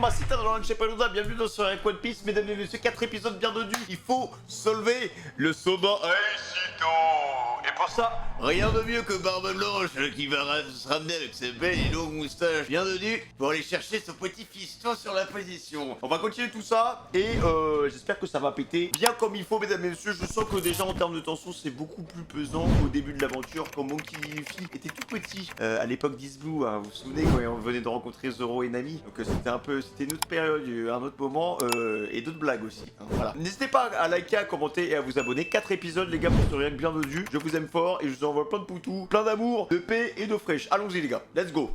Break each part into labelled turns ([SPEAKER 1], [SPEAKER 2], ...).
[SPEAKER 1] Mamacita dans la Chepeluda, bienvenue dans ce One Piece, mesdames et messieurs, 4 épisodes bien dodus. Il faut solver le soba Aishito. Et pour ça, rien de mieux que Barbe Blanche qui va se ramener avec ses belles et longues moustaches bien dodues pour aller chercher son petit fiston sur la position. On va continuer tout ça et j'espère que ça va péter bien comme il faut, mesdames et messieurs. Je sens que déjà en termes de tension, c'est beaucoup plus pesant au début de l'aventure quand Monkey D. Luffy était tout petit à l'époque d'East Blue, hein, vous vous souvenez quand on venait de rencontrer Zoro et Nami. Donc c'était une autre période, un autre moment et d'autres blagues aussi. Hein, voilà. N'hésitez pas à liker, à commenter et à vous abonner. 4 épisodes les gars pour ce rien que bien dodu. Je vous aime fort et je vous envoie plein de poutous, plein d'amour, de paix et d'eau fraîche. Allons-y les gars, let's go.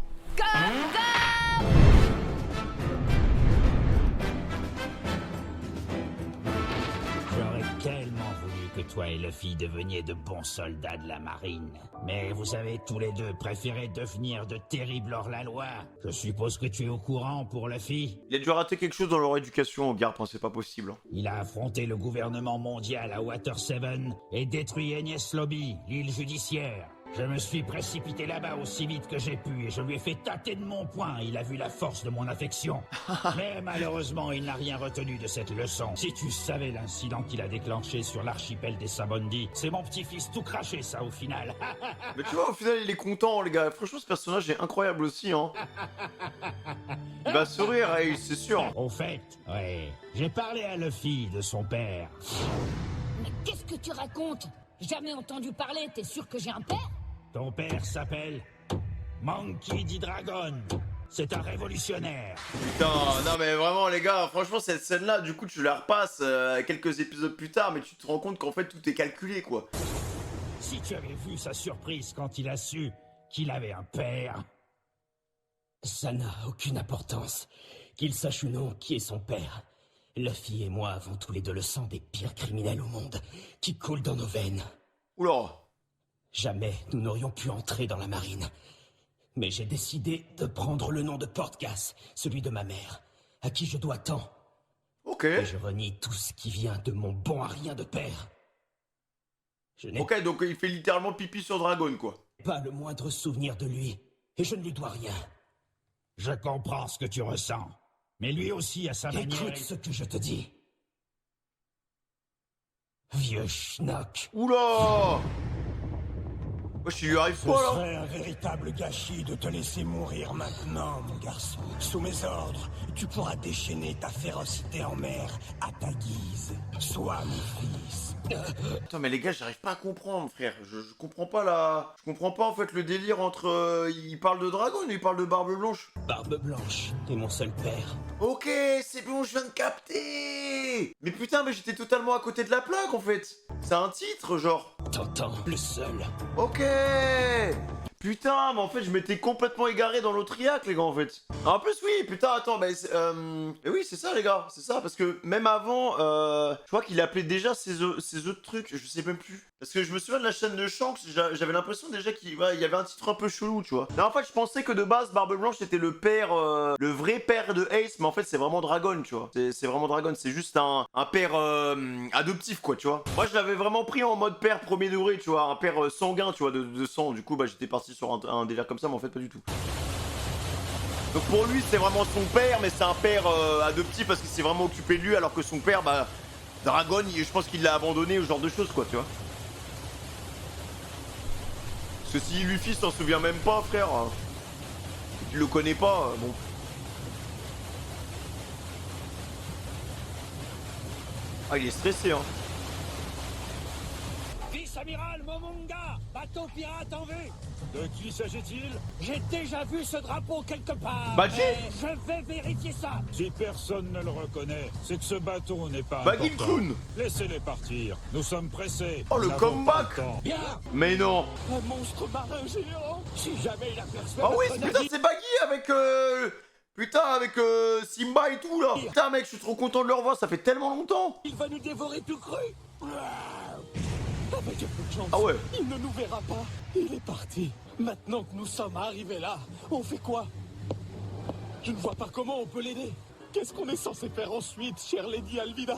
[SPEAKER 2] J'aurais tellement voulu que toi et Luffy deveniez de bons soldats de la marine. Mais vous avez tous les deux préféré devenir de terribles hors-la-loi. Je suppose que tu es au courant pour Luffy.
[SPEAKER 1] Il a dû rater quelque chose dans leur éducation, garde, hein, c'est pas possible. Hein.
[SPEAKER 2] Il a affronté le gouvernement mondial à Water 7 et détruit Enies Lobby, l'île judiciaire. Je me suis précipité là-bas aussi vite que j'ai pu et je lui ai fait tâter de mon poing. Il a vu la force de mon affection. Mais malheureusement, il n'a rien retenu de cette leçon. Si tu savais l'incident qu'il a déclenché sur l'archipel des Sabondi, c'est mon petit-fils tout craché ça au final.
[SPEAKER 1] Mais tu vois, au final, il est content, les gars. Franchement, ce personnage est incroyable aussi, hein. Il va sourire, hey, c'est sûr.
[SPEAKER 2] Au fait, ouais, j'ai parlé à Luffy de son père.
[SPEAKER 3] Mais qu'est-ce que tu racontes? Jamais entendu parler, t'es sûr que j'ai un père?
[SPEAKER 2] Ton père s'appelle Monkey D. Dragon. C'est un révolutionnaire.
[SPEAKER 1] Putain, non mais vraiment les gars, franchement cette scène-là, du coup tu la repasses quelques épisodes plus tard, mais tu te rends compte qu'en fait tout est calculé quoi.
[SPEAKER 2] Si tu avais vu sa surprise quand il a su qu'il avait un père.
[SPEAKER 4] Ça n'a aucune importance. Qu'il sache ou non qui est son père. Luffy et moi avons tous les deux le sang des pires criminels au monde, qui coule dans nos veines.
[SPEAKER 1] Oula.
[SPEAKER 4] Jamais nous n'aurions pu entrer dans la marine. Mais j'ai décidé de prendre le nom de Portgas, celui de ma mère, à qui je dois tant.
[SPEAKER 1] Ok.
[SPEAKER 4] Et je renie tout ce qui vient de mon bon à rien de père. Je n'ai
[SPEAKER 1] Ok, donc il fait littéralement pipi sur Dragon quoi.
[SPEAKER 4] pas le moindre souvenir de lui, et je ne lui dois rien.
[SPEAKER 2] Je comprends ce que tu ressens. Mais lui aussi a sa manière.
[SPEAKER 4] Écoute ce que je te dis. Vieux schnock.
[SPEAKER 1] Oula. Wesh, il lui arrive
[SPEAKER 5] Ce
[SPEAKER 1] quoi là?
[SPEAKER 5] serait un véritable gâchis de te laisser mourir maintenant, mon garçon. Sous mes ordres, tu pourras déchaîner ta férocité en mer à ta guise. Sois mon fils.
[SPEAKER 1] Putain mais les gars, j'arrive pas à comprendre frère. Je comprends pas là. Je comprends pas en fait le délire entre... il parle de Dragon ou il parle de Barbe Blanche?
[SPEAKER 4] Barbe Blanche est mon seul père.
[SPEAKER 1] Ok, c'est bon, je viens de capter. Mais putain, mais j'étais totalement à côté de la plaque en fait. C'est un titre genre.
[SPEAKER 4] T'entends, le seul.
[SPEAKER 1] Ok. Putain, mais en fait, je m'étais complètement égaré dans l'autre triac, les gars, en fait. En plus, oui, putain, attends, mais... Et oui, c'est ça, les gars, c'est ça, parce que même avant, je crois qu'il appelait déjà ces autres trucs, je sais même plus. Parce que je me souviens de la chaîne de Shanks, j'avais l'impression déjà qu'il y avait un titre un peu chelou, tu vois. Mais en fait, je pensais que de base, Barbe Blanche était le père, le vrai père de Ace, mais en fait, c'est vraiment Dragon, tu vois. C'est vraiment Dragon, c'est juste un père adoptif, quoi, tu vois. Moi, je l'avais vraiment pris en mode père premier degré, tu vois, un père sanguin, tu vois, de sang. Du coup, bah, j'étais parti sur un délire comme ça, mais en fait, pas du tout. Donc pour lui, c'est vraiment son père, mais c'est un père adoptif parce qu'il s'est vraiment occupé de lui, alors que son père, bah, Dragon, je pense qu'il l'a abandonné, ou ce genre de choses, quoi, tu vois. Parce que si Luffy s'en souvient même pas, frère, il le connaît pas, bon. Ah, il est stressé, hein.
[SPEAKER 2] Vice-amiral Momonga, bateau pirate en vue.
[SPEAKER 5] De qui s'agit-il?
[SPEAKER 2] J'ai déjà vu ce drapeau quelque part.
[SPEAKER 1] Badji?
[SPEAKER 2] Mais je vais vérifier ça.
[SPEAKER 5] Si personne ne le reconnaît, c'est que ce bateau n'est pas
[SPEAKER 1] Baggy
[SPEAKER 5] important.
[SPEAKER 1] Kun.
[SPEAKER 5] Laissez-les partir. Nous sommes pressés.
[SPEAKER 1] Oh, le
[SPEAKER 5] Nous n'avons
[SPEAKER 1] comeback.
[SPEAKER 5] pas le temps.
[SPEAKER 2] Bien.
[SPEAKER 1] Mais non.
[SPEAKER 2] Un monstre marin géant. Si jamais il aperçoit
[SPEAKER 1] Ah oui,
[SPEAKER 2] notre
[SPEAKER 1] putain,
[SPEAKER 2] navire-
[SPEAKER 1] c'est Baggy avec putain, avec Simba et tout là. Putain, mec, je suis trop content de le revoir, ça fait tellement longtemps.
[SPEAKER 2] Il va nous dévorer tout cru. Avec un peu de chance,
[SPEAKER 1] Ah ouais.
[SPEAKER 2] il ne nous verra pas. Il est parti. Maintenant que nous sommes arrivés là, on fait quoi? Je ne vois pas comment on peut l'aider. Qu'est-ce qu'on est censé faire ensuite, chère Lady Alvida?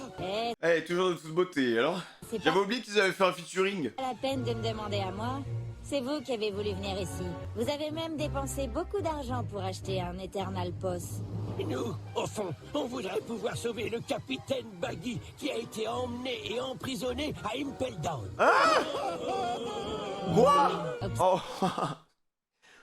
[SPEAKER 1] Eh, toujours de toute beauté, alors.
[SPEAKER 3] C'est
[SPEAKER 1] J'avais
[SPEAKER 3] pas
[SPEAKER 1] oublié qu'ils avaient fait un featuring.
[SPEAKER 3] la peine de me demander à moi. C'est vous qui avez voulu venir ici. Vous avez même dépensé beaucoup d'argent pour acheter un Eternal Pos.
[SPEAKER 4] Nous, au fond, on voudrait pouvoir sauver le capitaine Baggy qui a été emmené et emprisonné à Impel Down.
[SPEAKER 1] Quoi? Oh.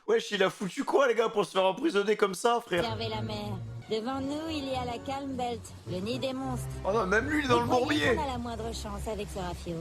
[SPEAKER 1] Wesh, il a foutu quoi, les gars, pour se faire emprisonner comme ça, frère?
[SPEAKER 3] Observez la mer. Devant nous, il y a la Calm Belt, le nid des monstres.
[SPEAKER 1] Oh non, même lui, il est dans le
[SPEAKER 3] Vous croyez
[SPEAKER 1] bourbier.
[SPEAKER 3] qu'on a la moindre chance avec ce rafio.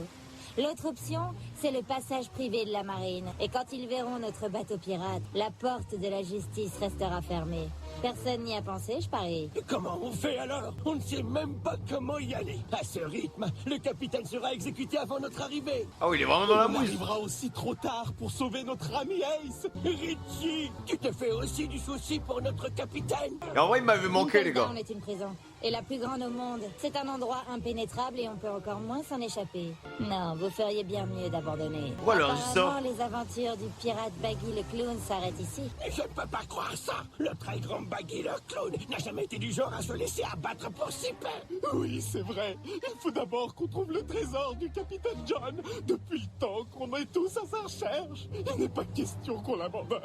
[SPEAKER 3] L'autre option, c'est le passage privé de la marine. Et quand ils verront notre bateau pirate, la porte de la justice restera fermée. Personne n'y a pensé, je parie.
[SPEAKER 4] Comment on fait alors? On ne sait même pas comment y aller. À ce rythme, le capitaine sera exécuté avant notre arrivée.
[SPEAKER 1] Ah oui, il est vraiment dans la
[SPEAKER 5] On
[SPEAKER 1] mouise.
[SPEAKER 5] arrivera aussi trop tard pour sauver notre ami Ace.
[SPEAKER 4] Richie, tu te fais aussi du souci pour notre capitaine?
[SPEAKER 1] Et en vrai, il m'avait manqué, les gars.
[SPEAKER 3] Impel Down est une prison. Et la plus grande au monde. C'est un endroit impénétrable et on peut encore moins s'en échapper. Non, vous feriez bien mieux d'abandonner.
[SPEAKER 1] Pourquoi leur dit ça?
[SPEAKER 3] Apparemment, les aventures du pirate Baggy le clown s'arrêtent ici.
[SPEAKER 4] Je ne peux pas croire ça. Le très grand Baggy le clown n'a jamais été du genre à se laisser abattre pour si peu.
[SPEAKER 5] Oui, c'est vrai. Il faut d'abord qu'on trouve le trésor du capitaine John. Depuis le temps qu'on est tous à sa recherche. Il n'est pas question qu'on l'abandonne.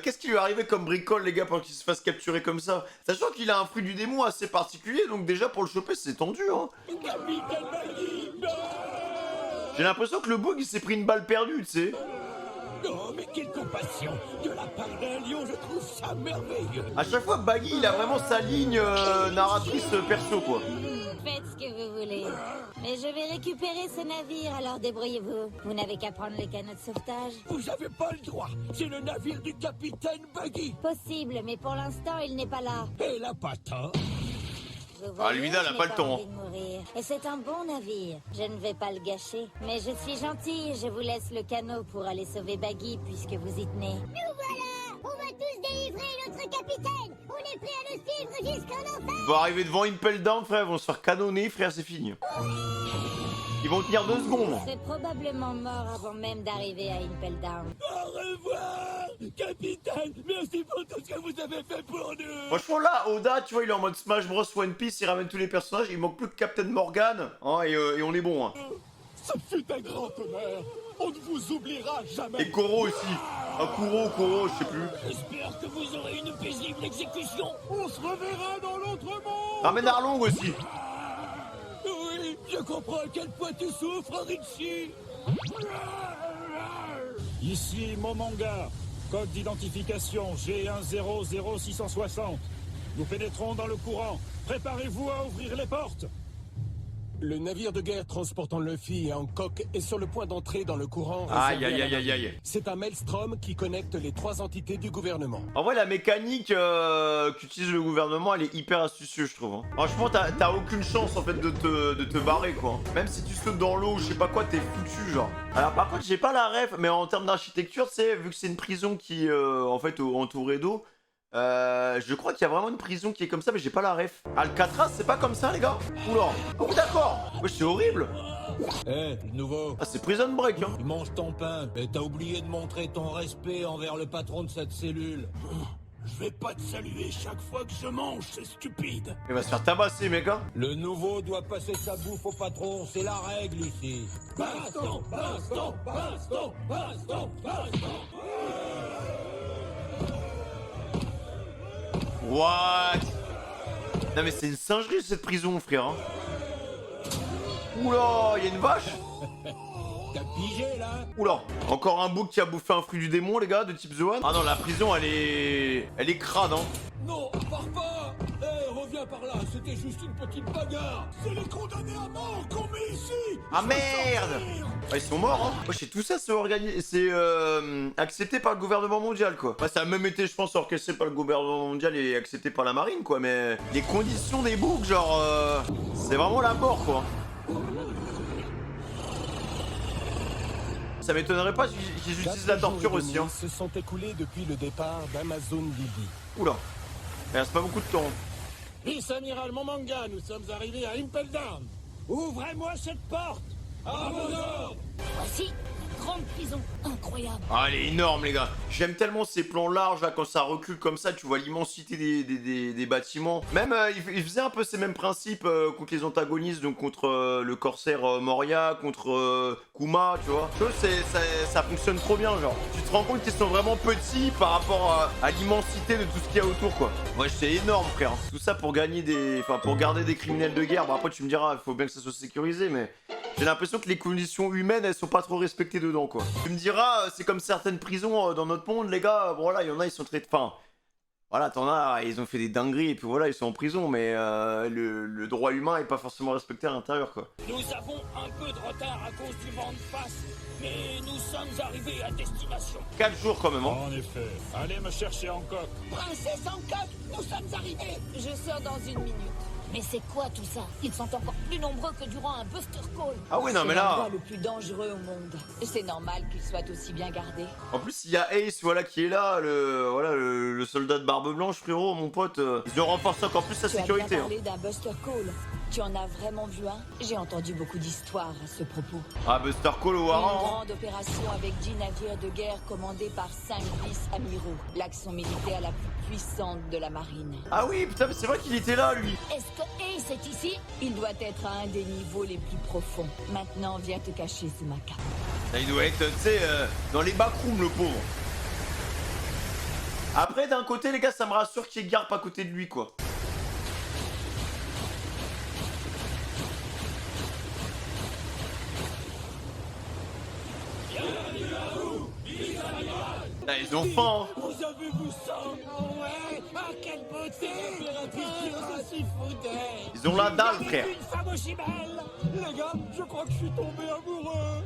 [SPEAKER 1] Qu'est-ce qui lui est arrivé comme bricole, les gars, pour qu'il se fasse capturer comme ça? Sachant qu'il a un fruit du démon assez particulier, donc déjà pour le choper, c'est tendu, hein.
[SPEAKER 4] Capitaine Baggy, non!
[SPEAKER 1] J'ai l'impression que le bug, il s'est pris une balle perdue, tu sais.
[SPEAKER 4] Oh, mais quelle compassion! De la part d'un lion, je trouve ça merveilleux!
[SPEAKER 1] À chaque fois, Baggy, il a vraiment sa ligne narratrice perso, quoi.
[SPEAKER 3] Faites ce que vous voulez. Mais je vais récupérer ce navire, alors débrouillez-vous. Vous n'avez qu'à prendre les canots de sauvetage.
[SPEAKER 4] Vous avez pas le droit! C'est le navire du capitaine Baggy!
[SPEAKER 3] Possible, mais pour l'instant, il n'est pas là.
[SPEAKER 4] Elle a pas tort!
[SPEAKER 3] Vous
[SPEAKER 1] Ah, lui,
[SPEAKER 3] voyez,
[SPEAKER 1] là, il a
[SPEAKER 3] je
[SPEAKER 1] pas
[SPEAKER 3] n'ai
[SPEAKER 1] le temps,
[SPEAKER 3] envie de mourir. Et c'est un bon navire. Je ne vais pas le gâcher. Mais je suis gentille, je vous laisse le canot pour aller sauver Baggy puisque vous y tenez.
[SPEAKER 6] Nous voilà! On va tous délivrer notre capitaine! On est prêts à le suivre jusqu'en enfer!
[SPEAKER 1] Ils vont arriver devant Impel Down, frère, ils vont se faire canonner, frère, c'est fini. Ils vont tenir 2 secondes.
[SPEAKER 3] Vous serez probablement mort avant même d'arriver à Impel Down.
[SPEAKER 4] Au revoir, capitaine. Merci pour tout ce que vous avez fait pour nous.
[SPEAKER 1] Franchement, là, Oda, tu vois, il est en mode Smash Bros One Piece, il ramène tous les personnages, il manque plus que Captain Morgan, hein, et on est bon, hein.
[SPEAKER 5] Ce fut un grand honneur. On ne vous oubliera jamais.
[SPEAKER 1] Et Koro aussi. Ah, Kuro, je sais plus.
[SPEAKER 4] J'espère que vous aurez une paisible exécution.
[SPEAKER 5] On se reverra dans l'autre monde.
[SPEAKER 1] Ramène Arlong aussi.
[SPEAKER 4] Oui, je comprends à quel point tu souffres, Richie.
[SPEAKER 2] Ici Momonga, code d'identification G100660. Nous pénétrons dans le courant. Préparez-vous à ouvrir les portes.
[SPEAKER 5] Le navire de guerre transportant Luffy et Hancock est sur le point d'entrer dans le courant.
[SPEAKER 1] Aïe,
[SPEAKER 5] réservé à la
[SPEAKER 1] aïe, aïe,
[SPEAKER 5] marine.
[SPEAKER 1] aïe, aïe.
[SPEAKER 5] C'est un maelstrom qui connecte les 3 entités du gouvernement.
[SPEAKER 1] En vrai, la mécanique qu'utilise le gouvernement, elle est hyper astucieuse, je trouve, hein. Franchement, t'as aucune chance, en fait, de te barrer, quoi. Même si tu sautes dans l'eau, je sais pas quoi, t'es foutu, genre. Alors, par contre, j'ai pas la ref, mais en termes d'architecture, tu sais, vu que c'est une prison qui, en fait, entourée d'eau, je crois qu'il y a vraiment une prison qui est comme ça, mais j'ai pas la ref. Alcatraz, c'est pas comme ça, les gars? Oula. Oh, d'accord. Ouais, c'est horrible.
[SPEAKER 7] Eh, nouveau,
[SPEAKER 1] Ah, c'est Prison Break, hein.
[SPEAKER 7] tu manges ton pain, et t'as oublié de montrer ton respect envers le patron de cette cellule.
[SPEAKER 4] Je vais pas te saluer chaque fois que je mange, c'est stupide.
[SPEAKER 1] Il va se faire tabasser, mec, hein.
[SPEAKER 7] Le nouveau doit passer sa bouffe au patron, c'est la règle ici.
[SPEAKER 4] Baston, baston, baston, baston, baston.
[SPEAKER 1] What? Non, mais c'est une singerie, cette prison, frère, hein. Oula, il y a une vache.
[SPEAKER 7] T'as pigé là?
[SPEAKER 1] Oula, encore un bouc qui a bouffé un fruit du démon, les gars, de type The One. Ah non, la prison, elle est crade, hein.
[SPEAKER 7] Non, pars pas! Eh, reviens par là, c'était juste une petite bagarre!
[SPEAKER 5] C'est les condamnés à mort qu'on met ici.
[SPEAKER 1] Ah merde! Ouais, ils sont morts, hein. Wesh, tout ça, c'est accepté par le gouvernement mondial, quoi. Ouais, ça a même été, je pense, orchestré par le gouvernement mondial et accepté par la marine, quoi. Mais les conditions des boucs, genre, c'est vraiment la mort, quoi. Ça m'étonnerait pas qu'ils utilisent la torture aussi, hein.
[SPEAKER 5] Se sont écoulés depuis le départ d'Amazon Lily.
[SPEAKER 1] Oula. Il reste pas beaucoup de temps.
[SPEAKER 7] Vice-amiral Momonga, nous sommes arrivés à Impel Down. Ouvrez-moi cette porte! À vos ordres!
[SPEAKER 3] Voici
[SPEAKER 8] grande prison. Incroyable.
[SPEAKER 1] Ah, elle est énorme, les gars. J'aime tellement ces plans larges, là, quand ça recule comme ça, tu vois l'immensité des bâtiments. Même, il faisait un peu ces mêmes principes contre les antagonistes, donc contre le corsaire Moria, contre Kuma, tu vois. Je trouve que ça fonctionne trop bien, genre. Tu te rends compte qu'ils sont vraiment petits par rapport à l'immensité de tout ce qu'il y a autour, quoi. Ouais, c'est énorme, frère. Tout ça pour gagner pour garder des criminels de guerre. Bon, après, tu me diras, il faut bien que ça soit sécurisé, mais... J'ai l'impression que les conditions humaines, elles sont pas trop respectées dedans, quoi. Tu me diras, c'est comme certaines prisons dans notre monde, les gars. Bon, voilà, il y en a, ils sont très... Enfin, voilà, t'en as, ils ont fait des dingueries, et puis voilà, ils sont en prison, mais le droit humain est pas forcément respecté à l'intérieur, quoi.
[SPEAKER 2] Nous avons un peu de retard à cause du vent de face, mais nous sommes arrivés à destination.
[SPEAKER 1] 4 jours, quand même, hein.
[SPEAKER 2] En effet. Allez me chercher Hancock.
[SPEAKER 8] Princesse Hancock, nous sommes arrivés. Je sors dans 1 minute. Mais c'est quoi tout ça? Ils sont encore plus nombreux que durant un Buster Call.
[SPEAKER 1] Ah oui, non, mais là...
[SPEAKER 8] C'est l'endroit le plus dangereux au monde. C'est normal qu'ils soient aussi bien gardés.
[SPEAKER 1] En plus, il y a Ace, voilà, qui est là, le soldat de barbe blanche, frérot, mon pote. Ils ont renforcé encore plus sa sécurité.
[SPEAKER 8] Tu as bien parlé d'un Buster Call. Tu en as vraiment vu un? J'ai entendu beaucoup d'histoires à ce propos.
[SPEAKER 1] Ah, Buster Call au
[SPEAKER 8] Une
[SPEAKER 1] Waran.
[SPEAKER 8] grande opération avec 10 navires de guerre commandés par 5 vice-amiraux. L'action militaire la plus puissante de la marine.
[SPEAKER 1] Ah oui, putain, mais c'est vrai qu'il était là, lui.
[SPEAKER 8] Est-ce que Ace est ici? Il doit être à un des niveaux les plus profonds. Maintenant, viens te cacher sous ma cape.
[SPEAKER 1] Il doit être, tu sais, dans les backrooms, le pauvre. Après, d'un côté, les gars, ça me rassure qu'il y ait Garp à côté de lui, quoi. Ah, ils ont faim, hein.
[SPEAKER 2] Vous avez vu ça? Ouais. Ah, quelle beauté.
[SPEAKER 1] Ils ont la dalle, frère.
[SPEAKER 2] Une femme aussi belle. Les gars, je crois que je suis tombé amoureux.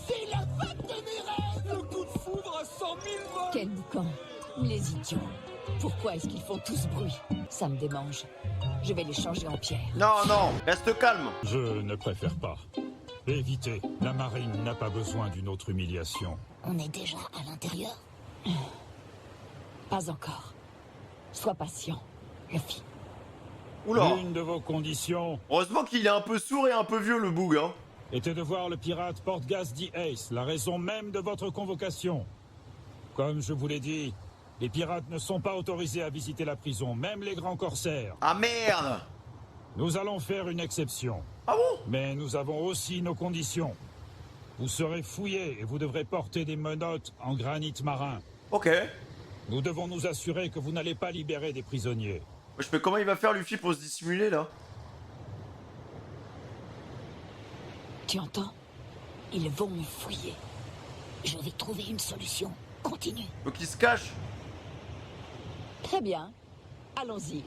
[SPEAKER 2] C'est la femme de mes rêves. Le coup de foudre à 100 000 volts.
[SPEAKER 8] Quel boucan. Les idiots. Pourquoi est-ce qu'ils font tout ce bruit? Ça me démange. Je vais les changer en pierre.
[SPEAKER 1] Non, non, reste calme.
[SPEAKER 2] Je ne préfère pas. Évitez. La marine n'a pas besoin d'une autre humiliation.
[SPEAKER 8] On est déjà à l'intérieur? Pas encore. Sois patient, Luffy.
[SPEAKER 1] Oula.
[SPEAKER 2] Une de vos conditions
[SPEAKER 1] Heureusement qu'il est un peu sourd et un peu vieux, le boug, hein.
[SPEAKER 2] était de voir le pirate Portgas dit Ace, la raison même de votre convocation. Comme je vous l'ai dit, les pirates ne sont pas autorisés à visiter la prison, même les grands corsaires.
[SPEAKER 1] Ah merde.
[SPEAKER 2] Nous allons faire une exception.
[SPEAKER 1] Ah bon?
[SPEAKER 2] Mais nous avons aussi nos conditions. Vous serez fouillés et vous devrez porter des menottes en granit marin.
[SPEAKER 1] Ok.
[SPEAKER 2] Nous devons nous assurer que vous n'allez pas libérer des prisonniers.
[SPEAKER 1] Mais comment il va faire, Luffy, pour se dissimuler, là?
[SPEAKER 8] Tu entends? Ils vont me fouiller. Je vais trouver une solution. Continue.
[SPEAKER 1] Donc il se cache.
[SPEAKER 8] Très bien. Allons-y.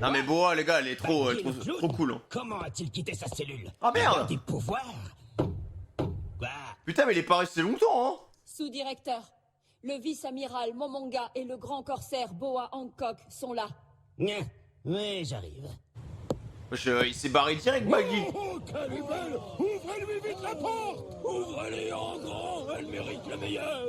[SPEAKER 1] Non mais Boa, les gars, elle est trop cool, hein.
[SPEAKER 4] Comment a-t-il quitté sa cellule?
[SPEAKER 1] Ah merde.
[SPEAKER 4] Des pouvoirs? Quoi?
[SPEAKER 1] Putain, mais il est pas resté longtemps, hein.
[SPEAKER 9] Sous-directeur, le vice-amiral Momonga et le grand corsaire Boa Hancock sont là.
[SPEAKER 4] Oui, j'arrive.
[SPEAKER 1] Il s'est barré direct, Baggy.
[SPEAKER 2] Oh, quelle est belle! Ouvrez-lui vite la porte! Ouvrez-les en grand! Elle mérite le meilleur!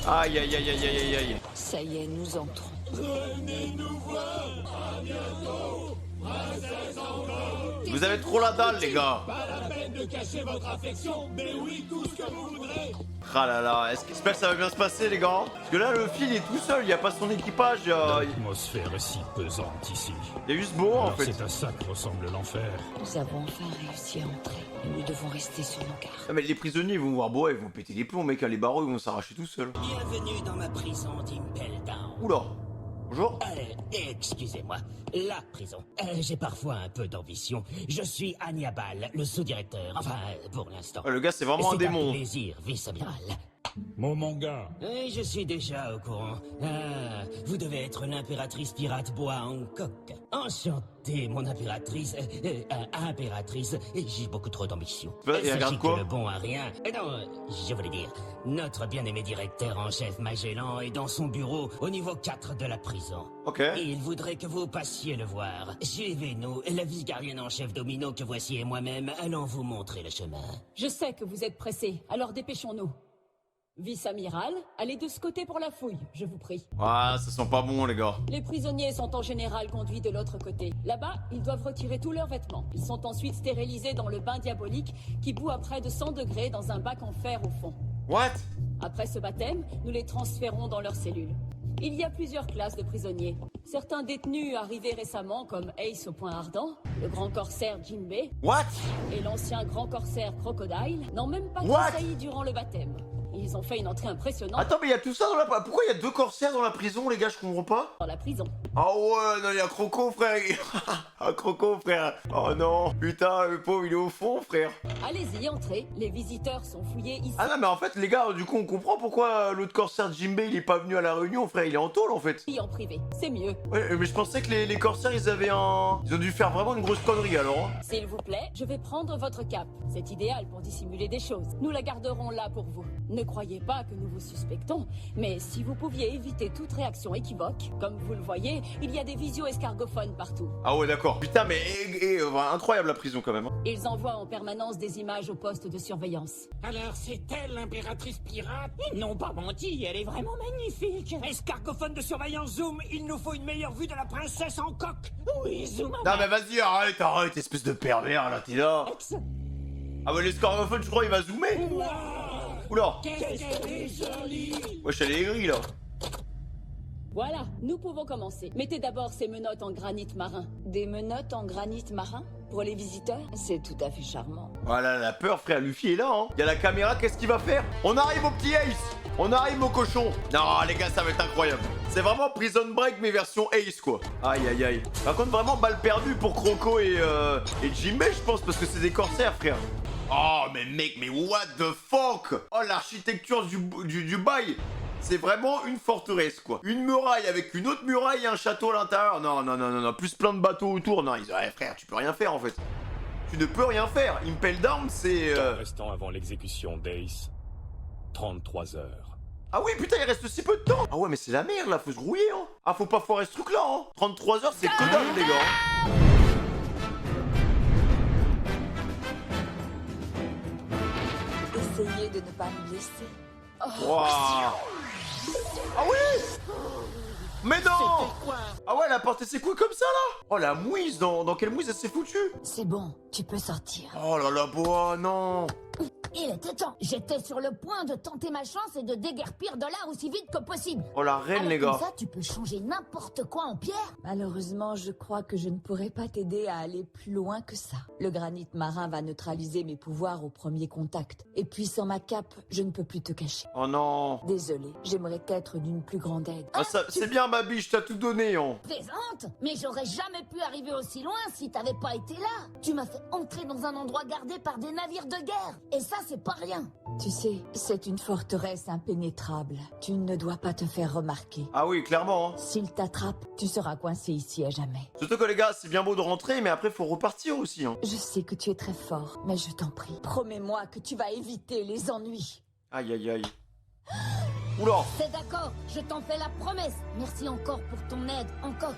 [SPEAKER 1] Aïe, aïe, aïe, aïe, aïe, aïe.
[SPEAKER 8] Ça y est, nous entrons.
[SPEAKER 2] Venez nous voir! À bientôt! Princesse Hancock!
[SPEAKER 1] Vous avez trop la dalle, les gars.
[SPEAKER 2] Pas la peine de cacher votre affection, mais oui, tout ce que vous voudrez!
[SPEAKER 1] Ah là là, j'espère que ça va bien se passer, les gars. Parce que là, le fil est tout seul, il n'y a pas son équipage. Il y a
[SPEAKER 2] L'atmosphère est si pesante ici.
[SPEAKER 1] juste Boa, en
[SPEAKER 2] Alors
[SPEAKER 1] fait.
[SPEAKER 2] c'est à ça que ressemble l'enfer.
[SPEAKER 8] Nous avons enfin réussi à entrer. Nous devons rester sur nos gardes.
[SPEAKER 1] Ah, mais les prisonniers, ils vont voir Boa, ils vont péter les plombs, mec. Les barreaux, ils vont s'arracher tout seuls.
[SPEAKER 4] Bienvenue dans ma prison d'Impel Down.
[SPEAKER 1] Oula. Bonjour.
[SPEAKER 4] Excusez-moi, la prison. J'ai parfois un peu d'ambition. Je suis Hannibal, le sous-directeur. Enfin, pour l'instant.
[SPEAKER 1] Ah, le gars, c'est vraiment un
[SPEAKER 4] C'est
[SPEAKER 1] démon.
[SPEAKER 4] plaisir, vice-amiral.
[SPEAKER 2] Momonga,
[SPEAKER 4] Je suis déjà au courant. Ah, vous devez être l'impératrice pirate Boa Hancock. Enchantée, mon impératrice. Impératrice, j'ai beaucoup trop d'ambition.
[SPEAKER 1] Il regarde
[SPEAKER 4] Sachez
[SPEAKER 1] quoi?
[SPEAKER 4] que le bon à rien. Non, je voulais dire, notre bien-aimé directeur en chef Magellan est dans son bureau au niveau 4 de la prison.
[SPEAKER 1] Ok.
[SPEAKER 4] Et il voudrait que vous passiez le voir. Suivez-nous, la vice-gardienne en chef Domino que voici et moi-même allons vous montrer le chemin.
[SPEAKER 9] Je sais que vous êtes pressés, alors dépêchons-nous. Vice-amiral, allez de ce côté pour la fouille, je vous prie.
[SPEAKER 1] Ah, ça sent pas bon, les gars.
[SPEAKER 9] Les prisonniers sont en général conduits de l'autre côté. Là-bas, ils doivent retirer tous leurs vêtements. Ils sont ensuite stérilisés dans le bain diabolique qui bout à près de 100 degrés dans un bac en fer au fond.
[SPEAKER 1] What?
[SPEAKER 9] Après ce baptême, nous les transférons dans leurs cellules. Il y a plusieurs classes de prisonniers. Certains détenus arrivés récemment, comme Ace au Point Ardent, le grand corsaire Jinbei
[SPEAKER 1] What?
[SPEAKER 9] et l'ancien grand corsaire Crocodile, n'ont même pas
[SPEAKER 1] What?
[SPEAKER 9] tressailli durant le baptême. Ils ont fait une entrée impressionnante
[SPEAKER 1] Attends, mais il y a tout ça dans la... Pourquoi il y a 2 corsaires dans la prison, les gars? Je comprends pas.
[SPEAKER 9] dans la prison.
[SPEAKER 1] Ah ouais, non, il y a Croco, frère. Ah, Croco, frère. Oh non. Putain, le pauvre, il est au fond, frère.
[SPEAKER 9] Allez-y, entrez. Les visiteurs sont fouillés ici.
[SPEAKER 1] Ah non, mais en fait, les gars, du coup, on comprend pourquoi l'autre corsaire Jinbei, il est pas venu à la réunion, frère. Il est en tôle, en fait.
[SPEAKER 9] En privé, c'est mieux.
[SPEAKER 1] Ouais, mais je pensais que les corsaires, ils avaient un... Ils ont dû faire vraiment une grosse connerie, alors. Hein.
[SPEAKER 9] S'il vous plaît, je vais prendre votre cape. C'est idéal pour dissimuler des choses. Nous la garderons là pour vous. Ne croyez pas que nous vous suspectons, mais si vous pouviez éviter toute réaction équivoque, comme vous le voyez, il y a des visio-escargophones partout.
[SPEAKER 1] Ah ouais, d'accord. Putain, mais incroyable la prison, quand même. Hein.
[SPEAKER 9] Ils envoient en permanence des images au poste de surveillance.
[SPEAKER 4] Alors c'est elle l'impératrice pirate? Ils n'ont pas menti, elle est vraiment magnifique. Escargophone de surveillance zoom, il nous faut une meilleure vue de la princesse en coque. Oui, zoom.
[SPEAKER 1] Non, mais vas-y, arrête, espèce de pervers, là, t'es là. Ah ouais, l'escargophone, je crois, il va zoomer. Oula.
[SPEAKER 4] Qu'est-ce qu'elle est jolie.
[SPEAKER 1] Wesh, elle est aigrie, là.
[SPEAKER 9] Voilà, nous pouvons commencer. Mettez d'abord ces menottes en granit marin.
[SPEAKER 8] Des menottes en granit marin? Pour les visiteurs? C'est tout à fait charmant.
[SPEAKER 1] Voilà, la peur, frère, Luffy est là, hein. Il y a la caméra, qu'est-ce qu'il va faire? On arrive au petit Ace. On arrive au cochon. Non, les gars, ça va être incroyable. C'est vraiment Prison Break, mais version Ace, quoi. Aïe, aïe, aïe. Par contre, vraiment, balle perdue pour Croco et Jinbei, je pense, parce que c'est des corsaires, frère. Oh, mais mec, mais what the fuck? Oh, l'architecture du bail. C'est vraiment une forteresse, quoi. Une muraille avec une autre muraille et un château à l'intérieur. Non, non, non, non, non. Plus plein de bateaux autour. Non, ils ouais, frère, tu peux rien faire, en fait. Tu ne peux rien faire. Impel Down, c'est...
[SPEAKER 10] Restant avant l'exécution d'Ace, 33 heures.
[SPEAKER 1] Ah oui, putain, il reste si peu de temps. Ah ouais, mais c'est la merde, là. Faut se grouiller, hein. Ah, faut pas foirer ce truc-là, hein. 33 heures, c'est que dalle, les gars. Hein.
[SPEAKER 8] Essayez de ne pas me blesser.
[SPEAKER 1] Waouh. Ah oui. Mais non. Ah ouais, elle a porté ses couilles comme ça, là. Oh, la mouise, dans quelle mouise elle s'est foutue?
[SPEAKER 3] C'est bon, tu peux sortir.
[SPEAKER 1] Oh là là, Boa, non.
[SPEAKER 3] Il était temps. J'étais sur le point de tenter ma chance et de déguerpir de là aussi vite que possible.
[SPEAKER 1] Oh, la reine,
[SPEAKER 3] Alors,
[SPEAKER 1] les gars.
[SPEAKER 3] comme ça, tu peux changer n'importe quoi en pierre.
[SPEAKER 8] Malheureusement, je crois que je ne pourrai pas t'aider à aller plus loin que ça. Le granit marin va neutraliser mes pouvoirs au premier contact. Et puis sans ma cape, je ne peux plus te cacher.
[SPEAKER 1] Oh non.
[SPEAKER 8] Désolé, j'aimerais être d'une plus grande aide.
[SPEAKER 1] Ah, ça, c'est bien, ma biche, t'as tout donné, hein.
[SPEAKER 3] Plaisante, mais j'aurais jamais pu arriver aussi loin si t'avais pas été là. Tu m'as fait entrer dans un endroit gardé par des navires de guerre. Et ça, c'est pas rien.
[SPEAKER 8] Tu sais, c'est une forteresse impénétrable. Tu ne dois pas te faire remarquer.
[SPEAKER 1] Ah oui, clairement, hein.
[SPEAKER 8] S'il t'attrape, tu seras coincé ici à jamais.
[SPEAKER 1] Surtout que, les gars, c'est bien beau de rentrer, mais après, faut repartir aussi, hein.
[SPEAKER 8] Je sais que tu es très fort, mais je t'en prie, promets-moi que tu vas éviter les ennuis.
[SPEAKER 1] Aïe, aïe, aïe. Oula.
[SPEAKER 3] C'est d'accord, je t'en fais la promesse. Merci encore pour ton aide, encore.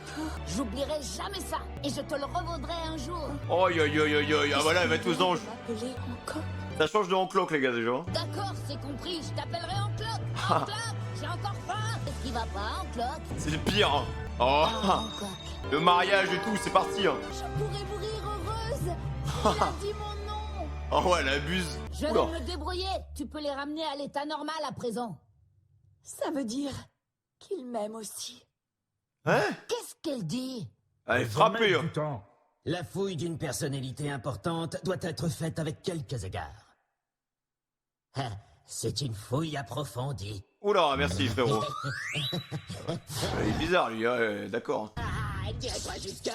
[SPEAKER 3] J'oublierai jamais ça. Et je te le revaudrai un jour.
[SPEAKER 1] Aïe, aïe, aïe, aïe, aïe. Ah voilà, elle va être aux anges.
[SPEAKER 8] M'appeler encore.
[SPEAKER 1] Ça change de Hancock, les gars, déjà.
[SPEAKER 3] D'accord, c'est compris, je t'appellerai Hancock. Hancock, j'ai encore faim. Qu'est-ce qui va pas, Hancock?
[SPEAKER 1] C'est le pire, hein. Oh.
[SPEAKER 3] Hancock.
[SPEAKER 1] Le mariage et tout, c'est parti, hein.
[SPEAKER 3] Je pourrais mourir heureuse. Il a dit mon nom.
[SPEAKER 1] Oh ouais, elle abuse.
[SPEAKER 3] Je
[SPEAKER 1] Oula.
[SPEAKER 3] vais me débrouiller. Tu peux les ramener à l'état normal à présent.
[SPEAKER 8] Ça veut dire qu'il m'aime aussi.
[SPEAKER 1] Hein?
[SPEAKER 3] Qu'est-ce qu'elle dit?
[SPEAKER 1] Elle est frappée, hein.
[SPEAKER 2] Temps.
[SPEAKER 4] La fouille d'une personnalité importante doit être faite avec quelques égards. Ah, c'est une fouille approfondie.
[SPEAKER 1] Oula, merci, frérot. Il est bizarre, lui, hein, d'accord.
[SPEAKER 8] Ah, dirais-toi jusque-là.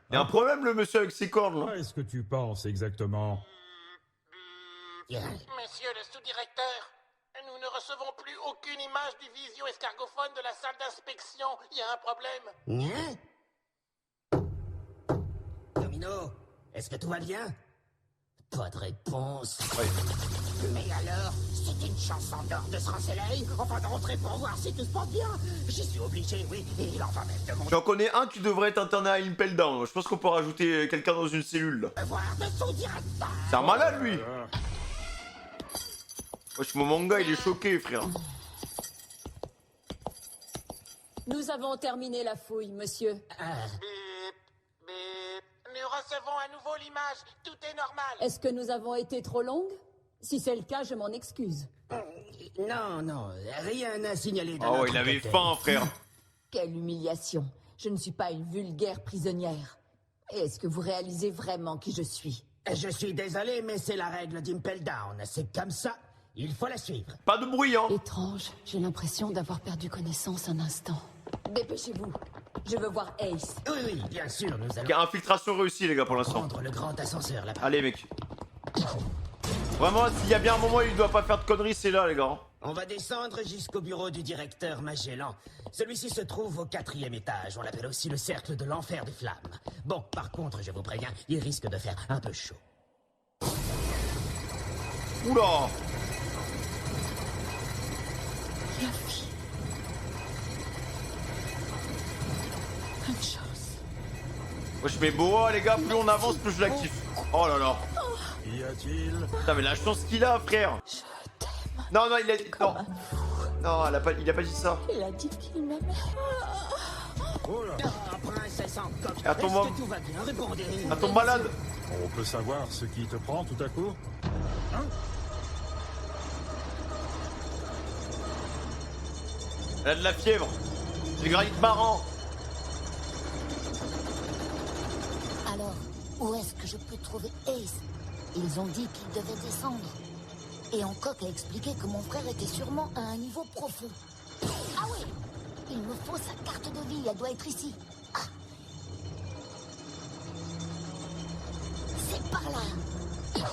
[SPEAKER 1] Il y a un problème, le monsieur avec ses cornes, là.
[SPEAKER 2] Qu'est-ce que tu penses exactement?
[SPEAKER 11] Monsieur le sous-directeur, nous ne recevons plus aucune image du visio-escargophone de la salle d'inspection. Il y a un problème.
[SPEAKER 4] Hein? Domino, est-ce que tout va bien? Pas de réponse.
[SPEAKER 1] Ouais.
[SPEAKER 4] Mais alors, c'est une chance en or de se renseigner, enfin d'entrer pour voir si tout se passe bien. J'y suis obligé, oui, et il en va même de mon
[SPEAKER 1] J'en connais un qui devrait être interné à Impel Down. Je pense qu'on peut rajouter quelqu'un dans une cellule, là.
[SPEAKER 4] devoir de sous-directeur.
[SPEAKER 1] C'est un malade, lui. Wesh, mon manga, il est choqué, frère.
[SPEAKER 9] Nous avons terminé la fouille, monsieur.
[SPEAKER 11] Bip, bip. Nous recevons à nouveau l'image. Tout est normal.
[SPEAKER 9] Est-ce que nous avons été trop longues? Si c'est le cas, je m'en excuse.
[SPEAKER 4] Non, rien à signaler.
[SPEAKER 1] Oh, il avait faim, frère.
[SPEAKER 8] Quelle humiliation. Je ne suis pas une vulgaire prisonnière. Et est-ce que vous réalisez vraiment qui je suis?
[SPEAKER 4] Je suis désolé, mais c'est la règle d'Impel Down. C'est comme ça. Il faut la suivre.
[SPEAKER 1] Pas de bruit, hein.
[SPEAKER 9] Étrange, j'ai l'impression d'avoir perdu connaissance un instant.
[SPEAKER 8] Dépêchez-vous. Je veux voir Ace.
[SPEAKER 4] Oui, bien sûr, nous allons
[SPEAKER 1] Ok, infiltration réussie, les gars, pour l'instant.
[SPEAKER 4] prendre le grand ascenseur là-bas.
[SPEAKER 1] Allez, mec. Vraiment, s'il y a bien un moment où il doit pas faire de conneries, c'est là, les gars.
[SPEAKER 4] On va descendre jusqu'au bureau du directeur Magellan. Celui-ci se trouve au 4e étage. On l'appelle aussi le cercle de l'enfer des flammes. Bon, par contre, je vous préviens, il risque de faire un peu chaud.
[SPEAKER 1] Oula.
[SPEAKER 9] Luffy. Même chose.
[SPEAKER 1] Moi, je mets boa, les gars, plus on avance, plus je l'active. Oh là là.
[SPEAKER 5] Y a-t-il?
[SPEAKER 1] Putain, mais la chance qu'il a, frère. Non, il a dit. Non. Non, il a pas dit ça.
[SPEAKER 8] Il a dit qu'il m'aimait.
[SPEAKER 5] Oh là.
[SPEAKER 4] Princesse en coque,
[SPEAKER 1] Attends-moi.
[SPEAKER 4] est-ce que tout va bien? Répondez.
[SPEAKER 1] À ton malade.
[SPEAKER 5] On peut savoir ce qui te prend tout à coup?
[SPEAKER 1] Elle a de la fièvre. C'est le granit marin.
[SPEAKER 6] Alors, où est-ce que je peux trouver Ace? Ils ont dit qu'il devait descendre. Et Hancock a expliqué que mon frère était sûrement à un niveau profond. Ah oui, il me faut sa carte de vie, elle doit être ici. Ah. C'est par là.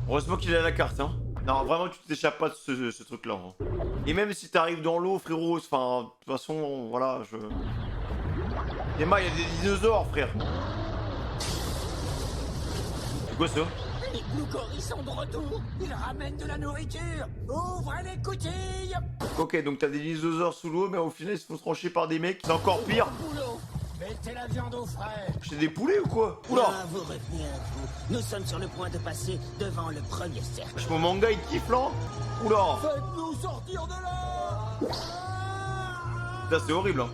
[SPEAKER 1] Heureusement qu'il a la carte, hein. Non, vraiment, tu t'échappes pas de ce truc-là. Hein. Et même si t'arrives dans l'eau, frérot, enfin, de toute façon, voilà, je... Emma, il y a des dinosaures, frère. C'est quoi ça?
[SPEAKER 4] Les Glougoris sont de retour. Ils ramènent de la nourriture. Ouvrez les coutilles.
[SPEAKER 1] Ok, donc t'as des dinosaures sous l'eau, mais au final, ils se font trancher par des mecs. C'est encore pire.
[SPEAKER 4] Boulot. Mettez la viande au frais.
[SPEAKER 1] C'est des poulets ou quoi? Oula.
[SPEAKER 4] Ah, vous revenez à vous. Nous sommes sur le point de passer devant le premier cercle.
[SPEAKER 1] Mon manga, il kiffe, là. Oula.
[SPEAKER 4] Faites-nous sortir de là.
[SPEAKER 1] Putain, c'est horrible, hein.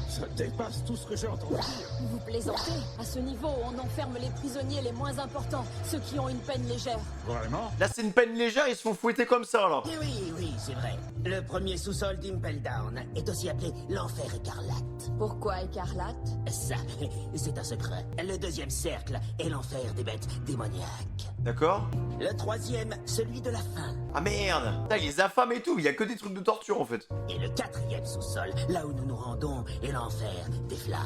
[SPEAKER 5] Ça dépasse tout ce que j'ai entendu dire.
[SPEAKER 9] Vous plaisantez? À ce niveau, on enferme les prisonniers les moins importants, ceux qui ont une peine légère.
[SPEAKER 5] Vraiment?
[SPEAKER 1] Là, c'est une peine légère, ils se font fouetter comme ça, là.
[SPEAKER 4] Oui, c'est vrai. Le premier sous-sol d'Impel Down est aussi appelé l'enfer écarlate.
[SPEAKER 8] Pourquoi écarlate?
[SPEAKER 4] Ça, c'est un secret. Le deuxième cercle est l'enfer des bêtes démoniaques.
[SPEAKER 1] D'accord?
[SPEAKER 4] Le troisième, celui de la faim.
[SPEAKER 1] Ah merde! Putain, il les affame et tout, il y a que des trucs de torture, en fait.
[SPEAKER 4] Et le quatrième sous-sol, là où nous nous rendons, est l'enfer des flammes.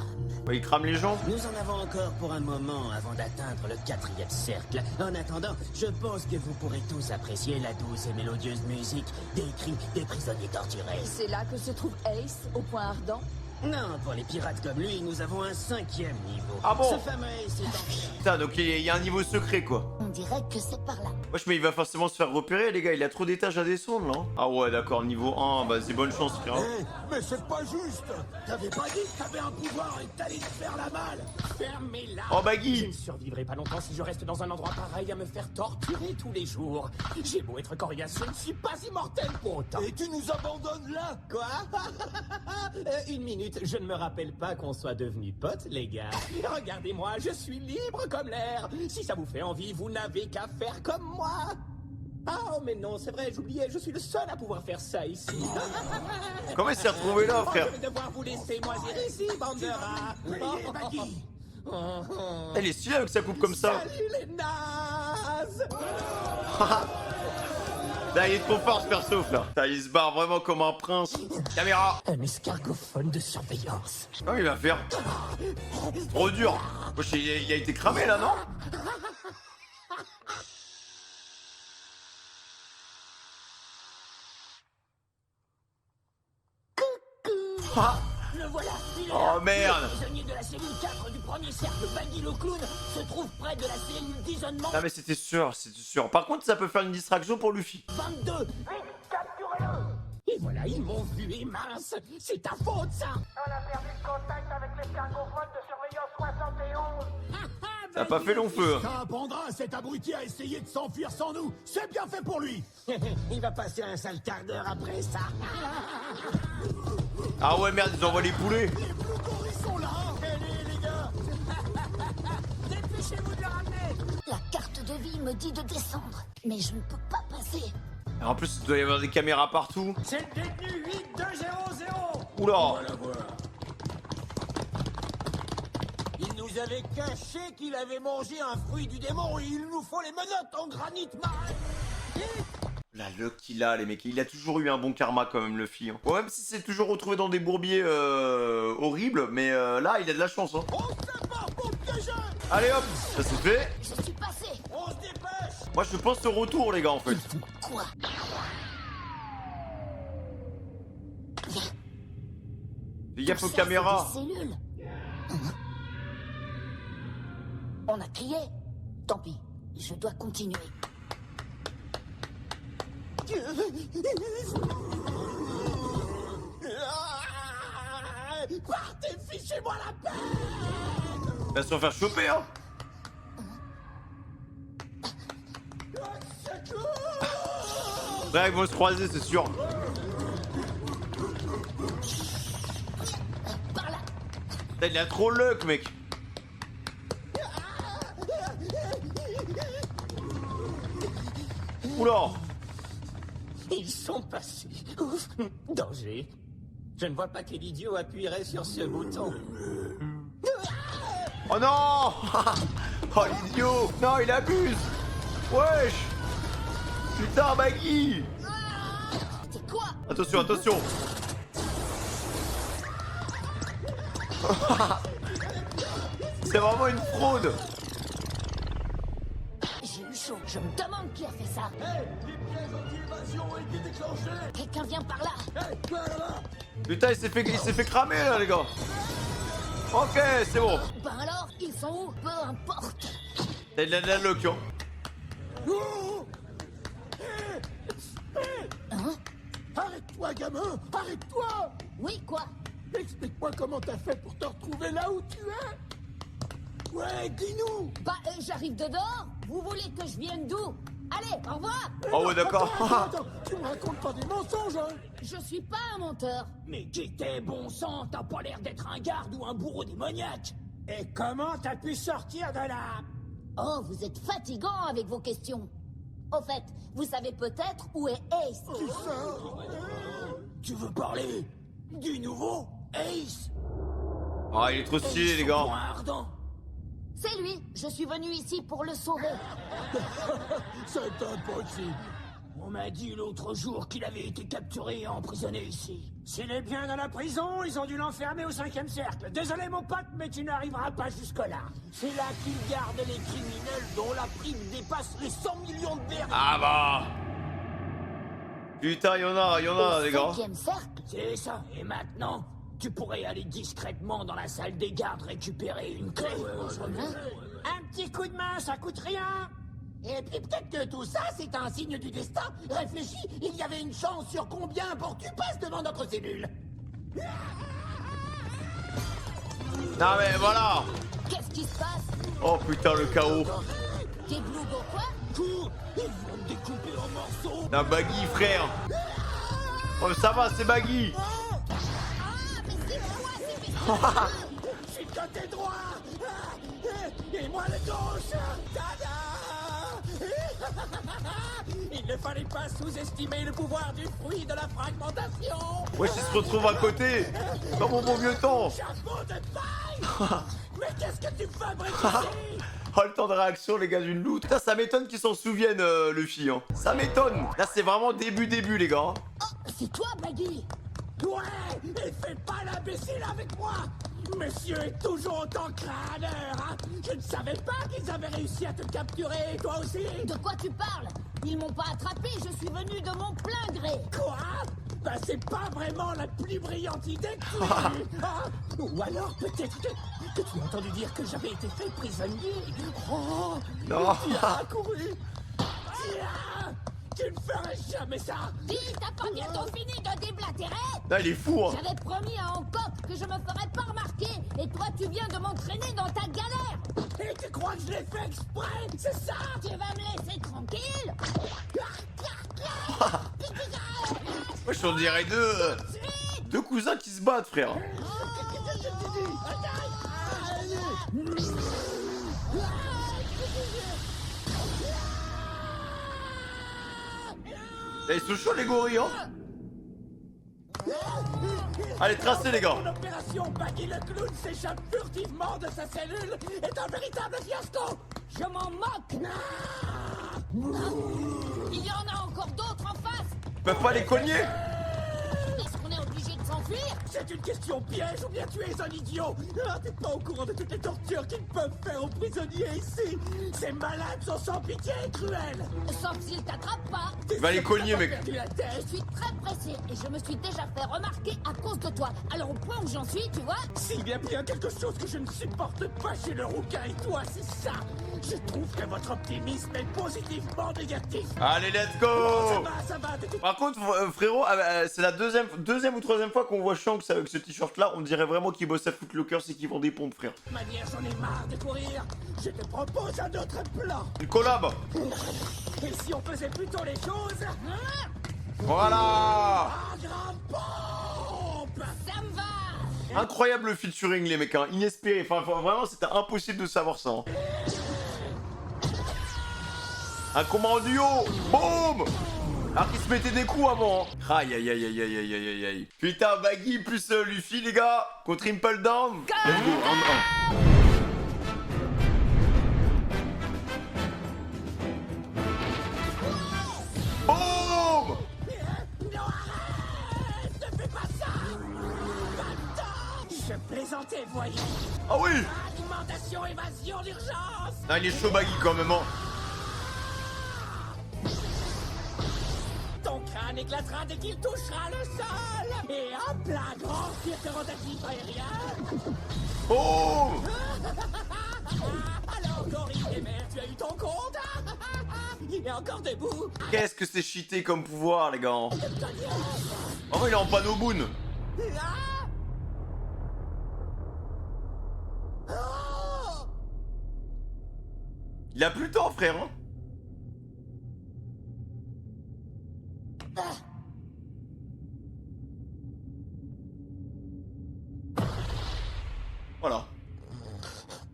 [SPEAKER 1] Bah, il crame les gens.
[SPEAKER 4] Nous en avons encore pour un moment avant d'atteindre le quatrième cercle. En attendant, je pense que vous pourrez tous apprécier la douce et mélodieuse musique des cris des prisonniers torturés.
[SPEAKER 8] C'est là que se trouve Ace, au point ardent?
[SPEAKER 4] Non, pour les pirates comme lui, nous avons un 5e niveau.
[SPEAKER 1] Ah bon?
[SPEAKER 4] Ce fameux Ace est en...
[SPEAKER 1] Putain, donc il y a un niveau secret, quoi.
[SPEAKER 6] On dirait que c'est par là.
[SPEAKER 1] Wesh, mais il va forcément se faire repérer, les gars, il a trop d'étages à descendre, là. Ah ouais, d'accord, niveau 1, bah c'est bonne chance, frère.
[SPEAKER 5] Mais c'est pas juste!
[SPEAKER 7] T'avais pas dit que t'avais un pouvoir et que t'allais te faire la malle. Fermez-la.
[SPEAKER 1] Oh,
[SPEAKER 7] Je
[SPEAKER 1] Baggy!
[SPEAKER 7] ne survivrai pas longtemps si je reste dans un endroit pareil à me faire torturer tous les jours. J'ai beau être coriace, je ne suis pas immortel pour autant.
[SPEAKER 5] Et tu nous abandonnes là?
[SPEAKER 7] Quoi? Une minute, je ne me rappelle pas qu'on soit devenus potes, les gars. Regardez-moi, je suis libre comme l'air. Si ça vous fait envie, vous n'avez qu'à faire comme moi. Ah, oh, mais non, c'est vrai, j'oubliais, je suis le seul à pouvoir faire ça ici.
[SPEAKER 1] Comment il s'est retrouvé là, frère?
[SPEAKER 7] Je vais devoir vous laisser moisir ici, bande de rats.
[SPEAKER 1] Elle est stylée avec sa coupe comme ça.
[SPEAKER 7] Salut les nazes.
[SPEAKER 1] Là, il est trop fort ce perso, frère. Putain, il se barre vraiment comme un prince. Caméra!
[SPEAKER 4] Un escargophone de surveillance.
[SPEAKER 1] Comment il va faire? Trop dur. Wesh, il a été cramé là, non?
[SPEAKER 4] Le voilà, il est
[SPEAKER 1] Oh
[SPEAKER 4] là.
[SPEAKER 1] merde!
[SPEAKER 4] Le prisonnier de la cellule 4 du premier cercle, Baggy le clown, se trouve près de la cellule d'isolement
[SPEAKER 1] Ah mais c'était sûr, c'était sûr. Par contre, ça peut faire une distraction pour Luffy.
[SPEAKER 4] 22. Vite, capturez-le.
[SPEAKER 7] Et voilà, ils m'ont vu et mince. C'est ta faute, ça.
[SPEAKER 11] On a perdu le contact avec l'escargophone de surveillance 71.
[SPEAKER 1] Ça a pas fait long feu.
[SPEAKER 5] Ça apprendra, cet abruti a essayé de s'enfuir sans nous. C'est bien fait pour lui.
[SPEAKER 7] Il va passer un sale quart d'heure après ça.
[SPEAKER 1] Ah ouais, merde, ils envoient les poulets.
[SPEAKER 5] Les Blue ils sont là.
[SPEAKER 7] Allez, les gars. Dépêchez-vous de le ramener.
[SPEAKER 6] La carte de vie me dit de descendre, mais je ne peux pas passer.
[SPEAKER 1] En plus, il doit y avoir des caméras partout.
[SPEAKER 7] C'est le détenu 8200.
[SPEAKER 1] Oula.
[SPEAKER 7] Il nous avait caché qu'il avait mangé un fruit du démon et il nous faut les menottes en granit marin.
[SPEAKER 1] La luck qu'il a, les mecs. Il a toujours eu un bon karma quand même, le Luffy. Hein. Bon, même si c'est toujours retrouvé dans des bourbiers horribles, mais là, il a de la chance. Hein.
[SPEAKER 5] On se part pour le piéger.
[SPEAKER 1] Allez hop, ça c'est fait.
[SPEAKER 6] Je suis passé.
[SPEAKER 7] On se dépêche.
[SPEAKER 1] Moi, je pense au retour, les gars, en fait.
[SPEAKER 6] Quoi?
[SPEAKER 1] Fais gaffe aux
[SPEAKER 6] Ça,
[SPEAKER 1] caméras.
[SPEAKER 6] c'est des cellules. On a crié. Tant pis, je dois continuer.
[SPEAKER 7] Partez, fichez-moi la paix.
[SPEAKER 1] Il va se faire choper, hein. Ouais, ils vont se croiser, c'est sûr.
[SPEAKER 6] Par là.
[SPEAKER 1] Putain, il a trop le luck, mec. Oula.
[SPEAKER 7] Ils sont passés. Ouf. Danger. Je ne vois pas quel idiot appuierait sur ce bouton.
[SPEAKER 1] Oh non. Oh l'idiot. Non, il abuse. Wesh. Putain, Maggie.
[SPEAKER 6] C'est quoi?
[SPEAKER 1] Attention, attention. C'est vraiment une fraude.
[SPEAKER 6] J'ai eu chaud. Je me demande qui a fait ça.
[SPEAKER 5] Hey, les pièges anti-évasion ont été déclenchés.
[SPEAKER 6] Quelqu'un vient par là.
[SPEAKER 5] Hey, toi là-bas.
[SPEAKER 1] Putain, il s'est fait cramer là, les gars. Ok, c'est bon.
[SPEAKER 6] Ben alors, ils sont où? Peu importe.
[SPEAKER 1] T'as de la luck, hein.
[SPEAKER 5] Oh.
[SPEAKER 6] Hein?
[SPEAKER 5] Arrête-toi, gamin. Arrête-toi.
[SPEAKER 6] Oui, quoi?
[SPEAKER 5] Explique-moi comment t'as fait pour te retrouver là où tu es. Ouais, dis-nous.
[SPEAKER 6] Bah, j'arrive de dehors. Vous voulez que je vienne d'où? Allez, au revoir.
[SPEAKER 1] Oh ouais, d'accord.
[SPEAKER 5] Attends, tu me racontes pas des mensonges, hein.
[SPEAKER 6] Je suis pas un menteur.
[SPEAKER 7] Mais qui t'es, bon sang? T'as pas l'air d'être un garde ou un bourreau démoniaque. Et comment t'as pu sortir de là?
[SPEAKER 6] Oh, vous êtes fatigant avec vos questions. Au fait, vous savez peut-être où est Ace?
[SPEAKER 7] Tu veux parler du nouveau Ace?
[SPEAKER 1] Ah, il est trop stylé, les gars.
[SPEAKER 7] Moins ardent.
[SPEAKER 6] C'est lui. Je suis venu ici pour le sauver.
[SPEAKER 5] C'est impossible.
[SPEAKER 7] On m'a dit l'autre jour qu'il avait été capturé et emprisonné ici. S'il est bien dans la prison, ils ont dû l'enfermer au 5e cercle. Désolé mon pote, mais tu n'arriveras pas jusque-là. C'est là qu'ils gardent les criminels dont la prime dépasse les 100 millions de berries.
[SPEAKER 1] Ah bah. Putain, y'en a, les gars.
[SPEAKER 6] 5e cercle?
[SPEAKER 7] C'est ça. Et maintenant, tu pourrais aller discrètement dans la salle des gardes récupérer une clé. Un petit coup de main, ça coûte rien.
[SPEAKER 11] Et puis peut-être que tout ça, c'est un signe du destin. Réfléchis, il y avait une chance sur combien pour que tu passes devant notre cellule.
[SPEAKER 1] Non mais voilà.
[SPEAKER 6] Qu'est-ce qui se passe?
[SPEAKER 1] Oh putain, le chaos.
[SPEAKER 6] Des Blugo quoi?
[SPEAKER 7] Cours, ils vont me découper en morceaux.
[SPEAKER 1] La Baggy, frère. Oh, ça va, c'est Baggy.
[SPEAKER 5] Je suis côté droit. Et moi le gauche. Tada.
[SPEAKER 7] Il ne fallait pas sous-estimer le pouvoir du fruit de la fragmentation.
[SPEAKER 1] Wesh, il se retrouve à côté. Dans mon bon vieux temps.
[SPEAKER 5] Chapeau de paille. Mais qu'est-ce que tu fabriques ici?
[SPEAKER 1] Oh, le temps de réaction, les gars, d'une loot. Putain, ça m'étonne qu'ils s'en souviennent, Luffy. Hein. Ça m'étonne. Là, c'est vraiment début, les gars.
[SPEAKER 6] Oh, c'est toi, Baggy?
[SPEAKER 5] Ouais, et fais pas l'imbécile avec moi. Monsieur est toujours autant crâneur, hein. Je ne savais pas qu'ils avaient réussi à te capturer, toi aussi.
[SPEAKER 6] De quoi tu parles? Ils m'ont pas attrapé, je suis venu de mon plein gré.
[SPEAKER 5] Quoi? Bah c'est pas vraiment la plus brillante idée que tu aies eue, hein. Ou alors peut-être que tu as entendu dire que j'avais été fait prisonnier. Oh,
[SPEAKER 1] Non.
[SPEAKER 5] Tu as accouru. Tiens, tu ne ferais jamais ça.
[SPEAKER 6] Dis, t'as pas bientôt fini de déblatérer?
[SPEAKER 1] Là, il est fou, hein.
[SPEAKER 6] J'avais promis à Hancock que je me ferais pas remarquer, Et toi, tu viens de m'entraîner dans ta galère.
[SPEAKER 7] Et tu crois que je l'ai fait exprès? C'est ça?
[SPEAKER 6] Tu vas me laisser tranquille?
[SPEAKER 1] Moi, je t'en dirais deux cousins qui se battent, frère. Et ils sont chauds, les gorilles, hein. Allez, tracez, les gars.
[SPEAKER 7] Mon opération Baggy le clown s'échappe furtivement de sa cellule est un véritable fiasco.
[SPEAKER 6] Je m'en moque. Il y en a encore d'autres en face.
[SPEAKER 1] Ils peuvent pas les cogner.
[SPEAKER 6] Est-ce qu'on est obligé de s'enfuir?
[SPEAKER 7] C'est une question piège ou bien tu es un idiot? Ah, t'es pas au courant de toutes les tortures qu'ils peuvent faire aux prisonniers ici. Ces malades sont sans pitié et cruels.
[SPEAKER 6] Sauf s'ils t'attrapent pas.
[SPEAKER 1] Va les cogner, mec.
[SPEAKER 6] Je suis très pressé et je me suis déjà fait remarquer à cause de toi. Alors au point où j'en suis, tu vois?
[SPEAKER 7] S'il y a bien quelque chose que je ne supporte pas chez le rouquin et toi, c'est ça. Je trouve que votre optimisme est positivement négatif.
[SPEAKER 1] Allez, let's go.
[SPEAKER 7] Ça va.
[SPEAKER 1] Par contre, frérot, c'est la deuxième ou troisième fois qu'on voit Shanks avec ce t-shirt-là. On dirait vraiment qu'il bosse à Foot Locker, c'est qu'ils vendent des pompes, frère.
[SPEAKER 7] De manière, j'en ai marre de courir. Je te propose un autre plan.
[SPEAKER 1] Une collab.
[SPEAKER 7] Et si on faisait plutôt les choses?
[SPEAKER 1] Voilà.
[SPEAKER 7] Ah, grand pompe.
[SPEAKER 6] Ça me va.
[SPEAKER 1] Incroyable featuring, les mecs, hein. Inespéré. Enfin, vraiment, c'était impossible de savoir ça. Hein. Un combat en duo. Boum. Alors qu'ils se mettaient des coups avant. Hein. Aïe, aïe, aïe, aïe, aïe, aïe, aïe, aïe. Putain, Baggy plus Luffy, les gars. Contre Impel Down. Let's go, 1-1. Boum.
[SPEAKER 7] Non, arrête! Ne fais pas ça! Attends! Je plaisantais, voyons!
[SPEAKER 1] Ah oui.
[SPEAKER 7] Alimentation, évasion d'urgence!
[SPEAKER 1] Ah, il est chaud, Baggy, quand même, hein.
[SPEAKER 7] Ton crâne éclatera dès qu'il touchera le sol! Et hop là, grand tir rotatif aérien!
[SPEAKER 1] Oh.
[SPEAKER 7] Alors, gorille des mers, tu as eu ton compte? Il est encore debout!
[SPEAKER 1] Qu'est-ce que c'est cheaté comme pouvoir, les gars. Oh, il est en panneau boon. Il a plus le temps, frère, hein. Voilà.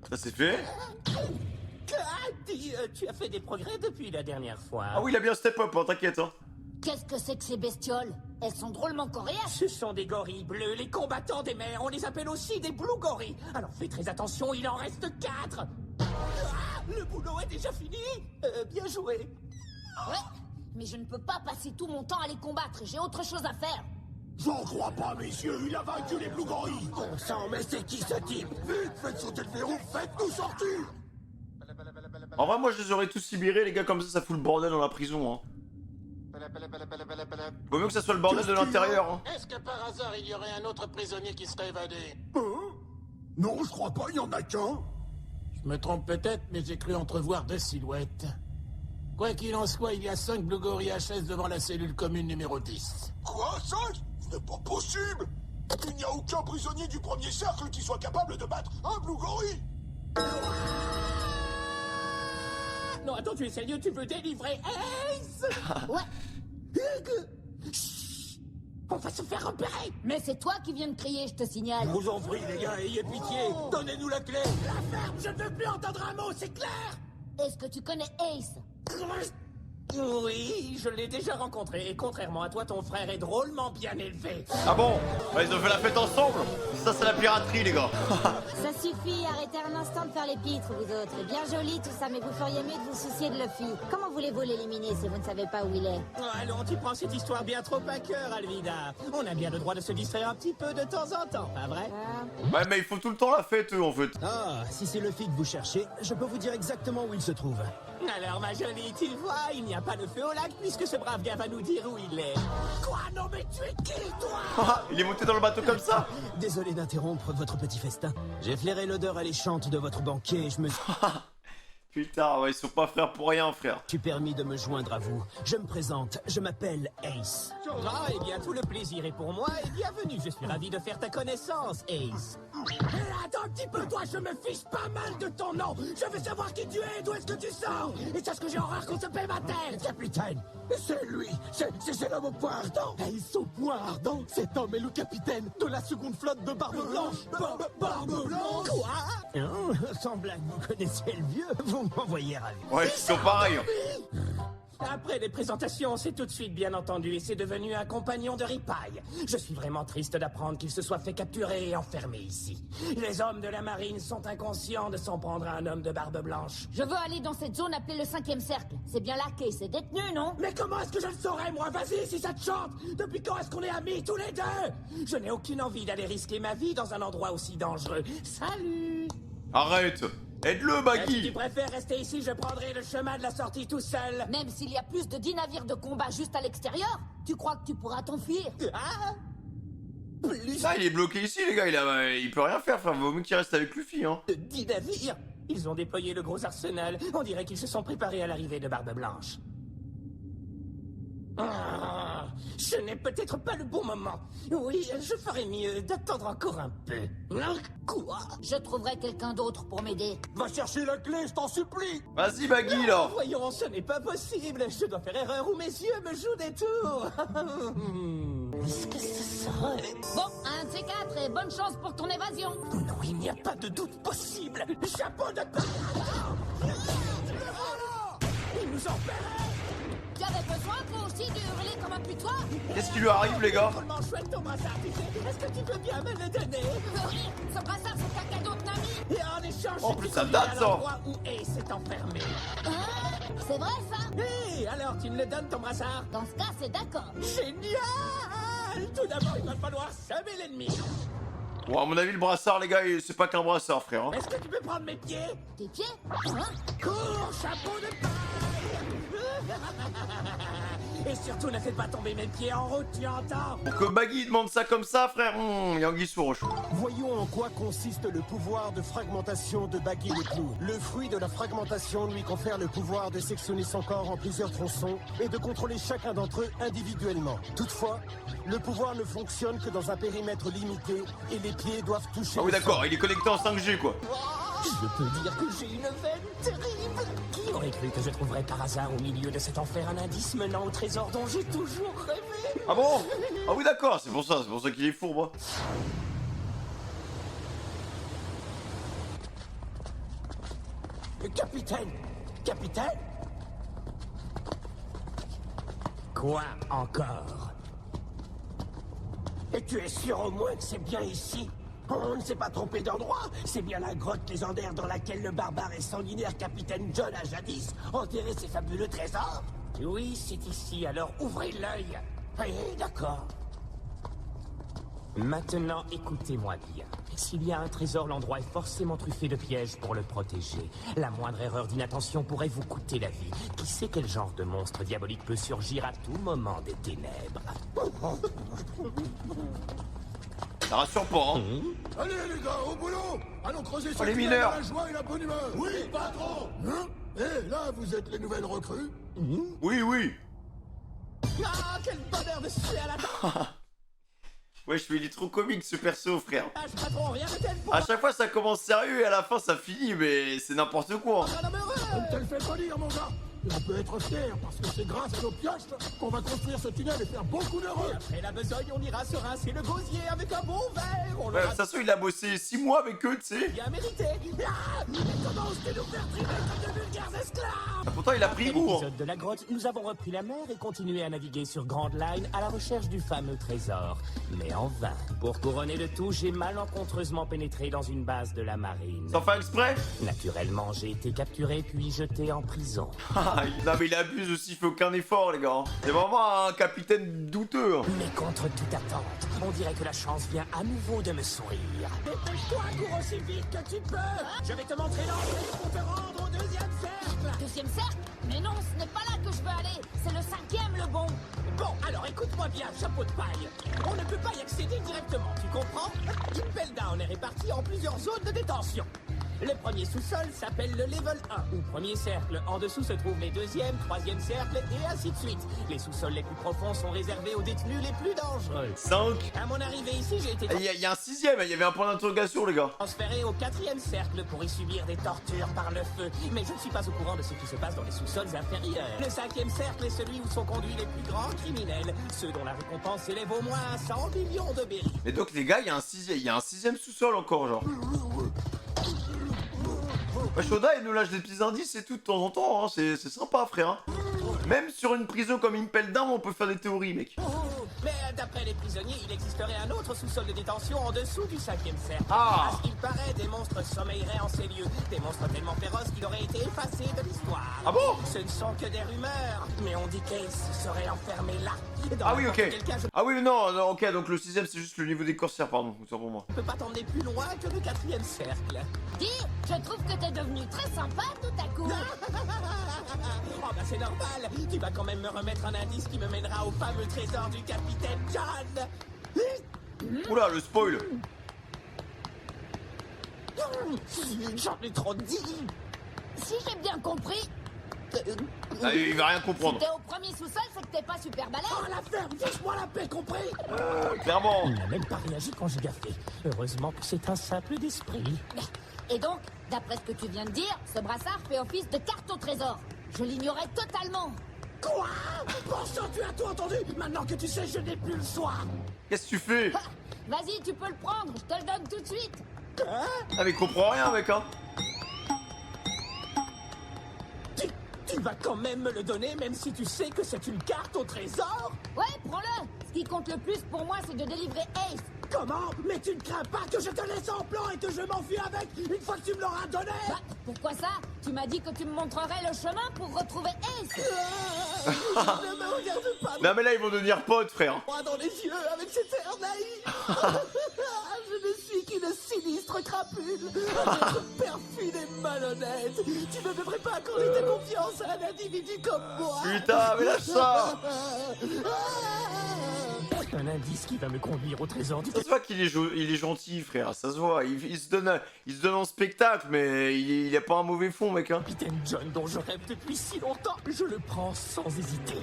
[SPEAKER 1] Ça c'est fait.
[SPEAKER 7] Dis, tu as fait des progrès depuis la dernière fois.
[SPEAKER 1] Ah oui, il a bien step up, hein, t'inquiète. Hein.
[SPEAKER 6] Qu'est-ce que c'est que ces bestioles? Elles sont drôlement coriaces.
[SPEAKER 7] Ce sont des gorilles bleus, les combattants des mers. On les appelle aussi des blue gorilles. Alors fais très attention, il en reste 4. Le boulot est déjà fini. Bien joué.
[SPEAKER 6] Ouais, mais je ne peux pas passer tout mon temps à les combattre. J'ai autre chose à faire.
[SPEAKER 5] J'en crois pas, messieurs, il a vaincu les Blue Gorilles.
[SPEAKER 7] Bon sang, mais c'est qui ce type?
[SPEAKER 5] Vite, faites sauter le verrou, faites-nous sortir.
[SPEAKER 1] En vrai, moi je les aurais tous libérés, les gars, comme ça fout le bordel dans la prison. Hein. Vaut mieux que ça soit le bordel de l'intérieur. Hein.
[SPEAKER 11] Est-ce que par hasard il y aurait un autre prisonnier qui serait évadé?
[SPEAKER 5] Non, je crois pas, il y en a qu'un.
[SPEAKER 11] Je me trompe peut-être, mais j'ai cru entrevoir 2 silhouettes. Quoi qu'il en soit, il y a 5 Blue Gorilles HS devant la cellule commune numéro 10.
[SPEAKER 5] Quoi, 5? Ce n'est pas possible. Il n'y a aucun prisonnier du premier cercle qui soit capable de battre un Blue Gorille.
[SPEAKER 7] Non, attends, tu es sérieux? Tu veux délivrer Ace?
[SPEAKER 6] Ouais.
[SPEAKER 7] Chut. On va se faire repérer.
[SPEAKER 6] Mais c'est toi qui viens de crier, je te signale.
[SPEAKER 7] Je vous en prie, les gars, ayez pitié. Donnez-nous la clé. La ferme, je ne veux plus entendre un mot, c'est clair?
[SPEAKER 6] Est-ce que tu connais Ace?
[SPEAKER 7] Oui, je l'ai déjà rencontré, et contrairement à toi, ton frère est drôlement bien élevé.
[SPEAKER 1] Ah bon? Bah, ils ont fait la fête ensemble. Ça c'est la piraterie, les gars.
[SPEAKER 3] Ça suffit, arrêtez un instant de faire les pitres, vous autres. C'est bien joli tout ça, mais vous feriez mieux de vous soucier de Luffy. Comment voulez-vous l'éliminer si vous ne savez pas où il est?
[SPEAKER 7] Oh, allons, tu prends cette histoire bien trop à cœur, Alvida. On a bien le droit de se distraire un petit peu de temps en temps, pas vrai?
[SPEAKER 1] Ouais, mais ils font tout le temps la fête, eux, en fait.
[SPEAKER 12] Ah, si c'est Luffy que vous cherchez, je peux vous dire exactement où il se trouve.
[SPEAKER 7] Alors, ma jolie, tu vois, il n'y a pas de feu au lac puisque ce brave gars va nous dire où il est. Quoi? Non, mais tu es qui, toi?
[SPEAKER 1] Il est monté dans le bateau comme ça.
[SPEAKER 12] Désolé d'interrompre votre petit festin. J'ai flairé l'odeur alléchante de votre banquet et je me...
[SPEAKER 1] Putain, ouais, ils sont pas frères pour rien, frère.
[SPEAKER 12] Je suis permis de me joindre à vous. Je me présente, je m'appelle Ace.
[SPEAKER 7] Ah, eh bien, tout le plaisir est pour moi et bienvenue. Je suis ravi de faire ta connaissance, Ace.
[SPEAKER 5] Attends un petit peu, toi, je me fiche pas mal de ton nom. Je veux savoir qui tu es et d'où est-ce que tu sors. Et sache que j'ai horreur qu'on se paie ma tête. Capitaine, c'est lui. C'est l'homme au poing ardent.
[SPEAKER 12] Ace au poing ardent. Cet homme est le capitaine de la seconde flotte de Barbe Blanche.
[SPEAKER 5] Barbe Blanche.
[SPEAKER 7] Quoi?
[SPEAKER 12] Oh, sans blague, vous connaissez le vieux. Vous m'envoyez ravi.
[SPEAKER 1] Ouais, ils sont pareils. Hein.
[SPEAKER 7] Après les présentations, c'est tout de suite bien entendu et c'est devenu un compagnon de ripaille. Je suis vraiment triste d'apprendre qu'il se soit fait capturer et enfermer ici. Les hommes de la marine sont inconscients de s'en prendre à un homme de barbe blanche.
[SPEAKER 6] Je veux aller dans cette zone appelée le 5e cercle. C'est bien là qu'Ace est détenu, non?
[SPEAKER 5] Mais comment est-ce que je le saurais, moi? Vas-y, si ça te chante. Depuis quand est-ce qu'on est amis tous les deux?
[SPEAKER 7] Je n'ai aucune envie d'aller risquer ma vie dans un endroit aussi dangereux. Salut!
[SPEAKER 1] Arrête. Aide-le,
[SPEAKER 7] Si
[SPEAKER 1] Baggy.
[SPEAKER 7] tu préfères rester ici, je prendrai le chemin de la sortie tout seul.
[SPEAKER 6] Même s'il y a plus de 10 navires de combat juste à l'extérieur, tu crois que tu pourras t'enfuir?
[SPEAKER 7] Ah!
[SPEAKER 1] Ça, il est bloqué ici, les gars. Il peut rien faire, frère. Vaut mieux qu'il reste avec Luffy, hein.
[SPEAKER 7] 10 navires! Ils ont déployé le gros arsenal. On dirait qu'ils se sont préparés à l'arrivée de Barbe Blanche. Ah, ce n'est peut-être pas le bon moment. Oui, je ferais mieux d'attendre encore un peu. Quoi?
[SPEAKER 6] Je trouverai quelqu'un d'autre pour m'aider.
[SPEAKER 12] Va chercher la clé, je t'en supplie.
[SPEAKER 1] Vas-y, Baggy, là.
[SPEAKER 7] Voyons, ce n'est pas possible. Je dois faire erreur ou mes yeux me jouent des tours. Est-ce que ce serait...
[SPEAKER 6] Bon, un de ces quatre et bonne chance pour ton évasion.
[SPEAKER 7] Non, il n'y a pas de doute possible. Chapeau de... Il nous enferrait.
[SPEAKER 6] Tu avais besoin, toi aussi, de hurler comme un putois?
[SPEAKER 1] Qu'est-ce qui lui arrive, les gars?
[SPEAKER 7] Comment chouette ton brassard, tu sais? Est-ce que tu veux bien me le donner?
[SPEAKER 6] Oui, ce brassard, c'est un cadeau de Nami.
[SPEAKER 7] Et en échange,
[SPEAKER 1] En
[SPEAKER 7] je
[SPEAKER 1] plus,
[SPEAKER 7] te
[SPEAKER 1] ça
[SPEAKER 7] conduis
[SPEAKER 1] date,
[SPEAKER 7] à
[SPEAKER 1] ça.
[SPEAKER 7] l'endroit où Ace est enfermé.
[SPEAKER 6] C'est vrai, ça?
[SPEAKER 7] Hé, alors tu me le donnes, ton brassard?
[SPEAKER 6] Dans ce cas, c'est d'accord.
[SPEAKER 7] Génial! Tout d'abord, il va falloir semer l'ennemi.
[SPEAKER 1] Bon, à mon avis, le brassard, les gars, c'est pas qu'un brassard, frère. Hein.
[SPEAKER 7] Est-ce que tu peux prendre mes pieds?
[SPEAKER 6] Tes pieds? Hein?
[SPEAKER 7] Cours, chapeau de paille! Et surtout, ne fais pas tomber mes pieds en route, tu entends?
[SPEAKER 1] Pour que Baggy demande ça comme ça, frère, il y a anguille sous roche.
[SPEAKER 12] Voyons en quoi consiste le pouvoir de fragmentation de Baggy le Clown. Le fruit de la fragmentation lui confère le pouvoir de sectionner son corps en plusieurs tronçons et de contrôler chacun d'entre eux individuellement. Toutefois, le pouvoir ne fonctionne que dans un périmètre limité et les pieds doivent toucher.
[SPEAKER 1] Ah oui,
[SPEAKER 12] le
[SPEAKER 1] d'accord,
[SPEAKER 12] sol.
[SPEAKER 1] il est connecté en 5G, quoi.
[SPEAKER 7] Je peux dire que j'ai une veine terrible. Qui aurait cru que je trouverais par hasard au milieu de cet enfer un indice menant au trésor dont j'ai toujours rêvé?
[SPEAKER 1] Ah bon? Ah oui, d'accord, c'est pour ça qu'il est fourbe.
[SPEAKER 7] Capitaine! Capitaine? Quoi encore?
[SPEAKER 5] Et tu es sûr au moins que c'est bien ici? On ne s'est pas trompé d'endroit. C'est bien la grotte légendaire dans laquelle le barbare et sanguinaire capitaine John a jadis enterré ses fabuleux trésors.
[SPEAKER 7] Oui, c'est ici, alors ouvrez l'œil.
[SPEAKER 5] Oui, d'accord.
[SPEAKER 7] Maintenant, écoutez-moi bien. S'il y a un trésor, l'endroit est forcément truffé de pièges pour le protéger. La moindre erreur d'inattention pourrait vous coûter la vie. Qui sait quel genre de monstre diabolique peut surgir à tout moment des ténèbres?
[SPEAKER 1] Ça rassure pas, hein.
[SPEAKER 11] Allez les gars, au boulot. Allons creuser
[SPEAKER 1] Oh,
[SPEAKER 11] cette
[SPEAKER 1] les
[SPEAKER 11] île
[SPEAKER 1] mineurs.
[SPEAKER 11] dans la joie et la bonne humeur. Oui, patron. Hein? Eh, là, vous êtes les nouvelles recrues?
[SPEAKER 1] Oui, oui.
[SPEAKER 7] Ah, quel bonheur de suer à la dent!
[SPEAKER 1] Wesh, mais il est trop comique, ce perso, frère.
[SPEAKER 7] Patron, rien de tel pour
[SPEAKER 1] À chaque fois, ça commence sérieux et à la fin, ça finit, mais c'est n'importe quoi.
[SPEAKER 7] un homme heureux!
[SPEAKER 11] Ne te le fais pas dire, mon gars. Et on peut être fier parce que c'est grâce à nos pioches qu'on va construire ce tunnel et faire beaucoup d'heureux.
[SPEAKER 7] Après la besogne, on ira se rincer le gosier avec un bon verre. On
[SPEAKER 1] Ouais, de
[SPEAKER 7] l'aura
[SPEAKER 1] toute façon, il a bossé 6 mois avec eux, tu sais.
[SPEAKER 7] bien mérité. Ah,
[SPEAKER 5] Mais comment osez nous faire trimer comme de vulgaires esclaves?
[SPEAKER 1] Ah, pourtant, il a pris
[SPEAKER 7] Après
[SPEAKER 1] goût. Hein.
[SPEAKER 7] l'épisode de la grotte, nous avons repris la mer et continué à naviguer sur Grand Line à la recherche du fameux trésor. Mais en vain. Pour couronner le tout, j'ai malencontreusement pénétré dans une base de la marine.
[SPEAKER 1] Sans faire exprès.
[SPEAKER 7] Naturellement, j'ai été capturé puis jeté en prison.
[SPEAKER 1] Non, mais il abuse aussi, il fait aucun effort, les gars. C'est vraiment un capitaine douteux. Hein.
[SPEAKER 7] Mais contre toute attente, on dirait que la chance vient à nouveau de me sourire.
[SPEAKER 5] Dépêche-toi, cours aussi vite que tu peux. Je vais te montrer l'entrée pour te rendre au 2e cercle.
[SPEAKER 6] Deuxième cercle? Mais non, ce n'est pas là que je veux aller. C'est le 5e, le bon.
[SPEAKER 7] Bon, alors écoute-moi bien, chapeau de paille. On ne peut pas y accéder directement, tu comprends? Impel Down est réparti en plusieurs zones de détention. Le premier sous-sol s'appelle le level 1, ou premier cercle. En dessous se trouvent les deuxième, troisième cercles, et ainsi de suite. Les sous-sols les plus profonds sont réservés aux détenus les plus dangereux.
[SPEAKER 1] 5.
[SPEAKER 7] À mon arrivée ici, j'ai été
[SPEAKER 1] Il y a un 6ème, il y avait un point d'interrogation, les gars.
[SPEAKER 7] transféré au 4e cercle pour y subir des tortures par le feu. Mais je ne suis pas au courant de ce qui se passe dans les sous-sols inférieurs. Le 5e cercle est celui où sont conduits les plus grands criminels, ceux dont la récompense s'élève au moins à 100 millions de berries.
[SPEAKER 1] Mais donc, les gars, il y a un 6ème sous-sol encore, genre. Ouais, Shoda, il nous lâche des petits indices et tout de temps en temps, hein. C'est sympa, frère. Hein. Même sur une prison comme Impel Down, on peut faire des théories, mec.
[SPEAKER 7] Mais d'après les prisonniers, il existerait un autre sous-sol de détention en dessous du 5e cercle.
[SPEAKER 1] Ah.
[SPEAKER 7] À ce qu'il paraît, des monstres sommeilleraient en ces lieux. Des monstres tellement féroces qu'il aurait été effacé de l'histoire.
[SPEAKER 1] Ah bon?
[SPEAKER 7] Ce ne sont que des rumeurs, mais on dit qu'Ace serait enfermé là. Dans
[SPEAKER 1] Ah oui, ok.
[SPEAKER 7] quelqu'un, je
[SPEAKER 1] Ah oui, non, ok, donc le 6ème, c'est juste le niveau des corsaires, pardon, autant pour moi.
[SPEAKER 7] ne peux pas t'emmener plus loin que le 4e cercle.
[SPEAKER 6] Dis, je trouve que t'es devenu très sympa tout à coup.
[SPEAKER 7] Oh bah c'est normal, tu vas quand même me remettre un indice qui me mènera au fameux trésor du capitaine John.
[SPEAKER 1] Oula, le spoil.
[SPEAKER 7] J'en ai trop dit.
[SPEAKER 6] Si j'ai bien compris,
[SPEAKER 1] Ah, il va rien
[SPEAKER 6] si
[SPEAKER 1] comprendre.
[SPEAKER 6] t'es au premier sous-sol, c'est que t'es pas super balèze.
[SPEAKER 7] Oh la ferme, fiche-moi la paix, compris?
[SPEAKER 1] Clairement.
[SPEAKER 7] Il n'a même pas réagi quand j'ai gaffé. Heureusement que c'est un simple d'esprit.
[SPEAKER 6] Et donc, d'après ce que tu viens de dire, ce brassard fait office de carte au trésor. Je l'ignorais totalement.
[SPEAKER 7] Quoi? Bon sang, tu as tout entendu? Maintenant que tu sais, je n'ai plus le choix.
[SPEAKER 1] Qu'est-ce que tu fais?
[SPEAKER 6] Ha, vas-y, tu peux le prendre, je te le donne tout de suite.
[SPEAKER 1] Ah, mais il comprend rien, mec, hein.
[SPEAKER 7] Tu vas quand même me le donner, même si tu sais que c'est une carte au trésor?
[SPEAKER 6] Ouais, prends-le. Ce qui compte le plus pour moi, c'est de délivrer Ace.
[SPEAKER 7] Comment? Mais tu ne crains pas que je te laisse en plan et que je m'enfuis avec une fois que tu me l'auras donné?
[SPEAKER 6] Bah, pourquoi ça? Tu m'as dit que tu me montrerais le chemin pour retrouver Ace.
[SPEAKER 7] Ne me regarde pas
[SPEAKER 1] Non, mais là, ils vont devenir potes, frère.
[SPEAKER 7] moi dans les yeux avec cet air naïf. Je ne suis qu'une sinistre crapule, un être perfide et malhonnête. Tu ne devrais pas accorder ta confiance à un individu comme moi.
[SPEAKER 1] Putain, mais lâche ça.
[SPEAKER 7] Un indice qui va me conduire au trésor du
[SPEAKER 1] Ça se voit qu'il est, il est gentil, frère. Ça se voit. Il se donne en spectacle, mais il a pas un mauvais fond, mec, hein.
[SPEAKER 7] capitaine John dont je rêve depuis si longtemps. Je le prends sans hésiter.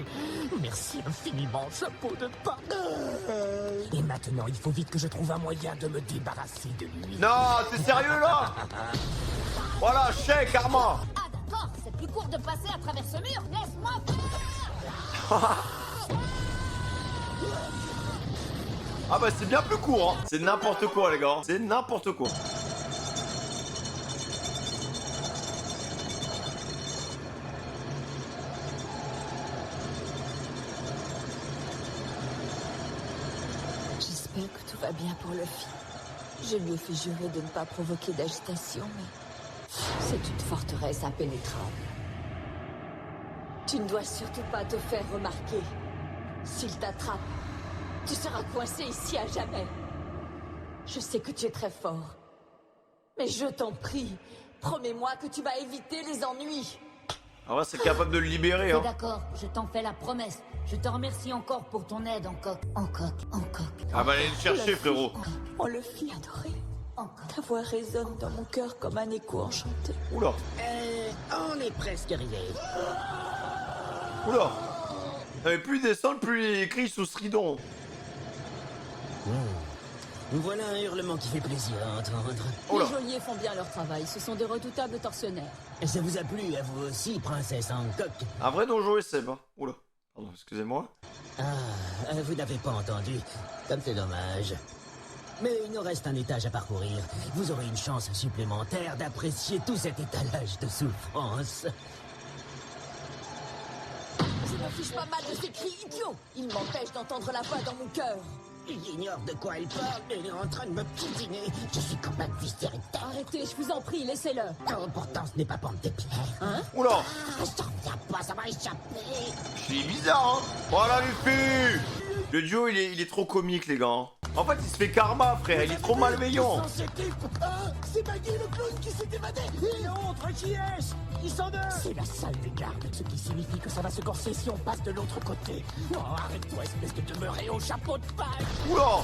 [SPEAKER 7] Merci infiniment, chapeau de pain. Et maintenant, il faut vite que je trouve un moyen de me débarrasser de lui.
[SPEAKER 1] Non, t'es sérieux, là? Voilà, chèque, Arma.
[SPEAKER 6] Ah d'accord, c'est plus court de passer à travers ce mur. Laisse-moi faire.
[SPEAKER 1] Ah bah c'est bien plus court, hein. C'est n'importe quoi, les gars. C'est n'importe quoi.
[SPEAKER 8] J'espère que tout va bien pour Luffy. Je lui ai fait jurer de ne pas provoquer d'agitation, mais c'est une forteresse impénétrable. Tu ne dois surtout pas te faire remarquer. S'il t'attrape, tu seras coincé ici à jamais. Je sais que tu es très fort. Mais je t'en prie, promets-moi que tu vas éviter les ennuis.
[SPEAKER 1] Ah ouais, c'est capable de le libérer,
[SPEAKER 6] T'es
[SPEAKER 1] hein.
[SPEAKER 6] d'accord, je t'en fais la promesse. Je te remercie encore pour ton aide, Hancock. Hancock, Hancock.
[SPEAKER 1] Ah bah allez le chercher, frérot.
[SPEAKER 8] On le fit adorer. Ta voix résonne dans mon cœur comme un écho enchanté.
[SPEAKER 1] Oula.
[SPEAKER 7] On est presque arrivé.
[SPEAKER 1] Oula. Mais plus il descend, plus il crie sous stridon.
[SPEAKER 4] Voilà un hurlement qui fait plaisir à entendre.
[SPEAKER 1] Oula.
[SPEAKER 9] Les geôliers font bien leur travail, ce sont de redoutables tortionnaires.
[SPEAKER 4] Ça vous a plu à vous aussi, princesse Hancock?
[SPEAKER 1] Un vrai donjon SM, hein. Oula. Pardon, excusez-moi.
[SPEAKER 4] Ah, vous n'avez pas entendu. Comme c'est dommage. Mais il nous reste un étage à parcourir. Vous aurez une chance supplémentaire d'apprécier tout cet étalage de souffrance.
[SPEAKER 8] Je me fiche pas mal de ces cris idiots. Ils m'empêchent d'entendre la voix dans mon cœur.
[SPEAKER 4] Il ignore de quoi il parle, mais il est en train de me piétiner. Je suis comme un viscéral.
[SPEAKER 9] Arrêtez, je vous en prie, laissez-le.
[SPEAKER 4] Oh, pourtant, ce n'est pas pente des pierres.
[SPEAKER 9] Hein?
[SPEAKER 1] Oula.
[SPEAKER 4] Ah, je t'en reviens pas, ça va échapper.
[SPEAKER 1] C'est bizarre, hein. Voilà, Luffy. Le duo, il est trop comique, les gars. Hein. En fait, il se fait karma, frère. Il est trop malveillant.
[SPEAKER 7] C'est Maggie le clown qui s'est évadé. Et l'autre, qui est-ce? Ils sont deux. C'est la salle des gardes, ce qui signifie que ça va se corser si on passe de l'autre côté. Oh, arrête-toi, espèce de demeuré au chapeau de paille.
[SPEAKER 1] Oula.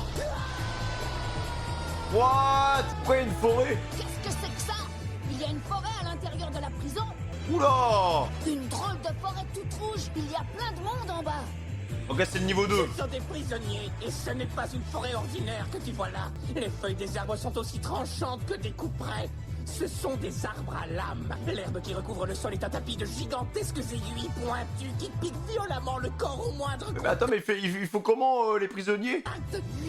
[SPEAKER 1] What? Pourquoi il y a une forêt?
[SPEAKER 6] Qu'est-ce que c'est que ça? Il a une forêt à l'intérieur de la prison.
[SPEAKER 1] Oula!
[SPEAKER 6] Une drôle de forêt toute rouge. Il y a plein de monde en bas.
[SPEAKER 1] Ok, c'est le niveau 2.
[SPEAKER 7] Ce sont des prisonniers, et ce n'est pas une forêt ordinaire que tu vois là. Les feuilles des arbres sont aussi tranchantes que des couperets. Ce sont des arbres à lames. L'herbe qui recouvre le sol est un tapis de gigantesques aiguilles pointues qui piquent violemment le corps au moindre coup.
[SPEAKER 1] Mais attends, mais il faut comment les prisonniers?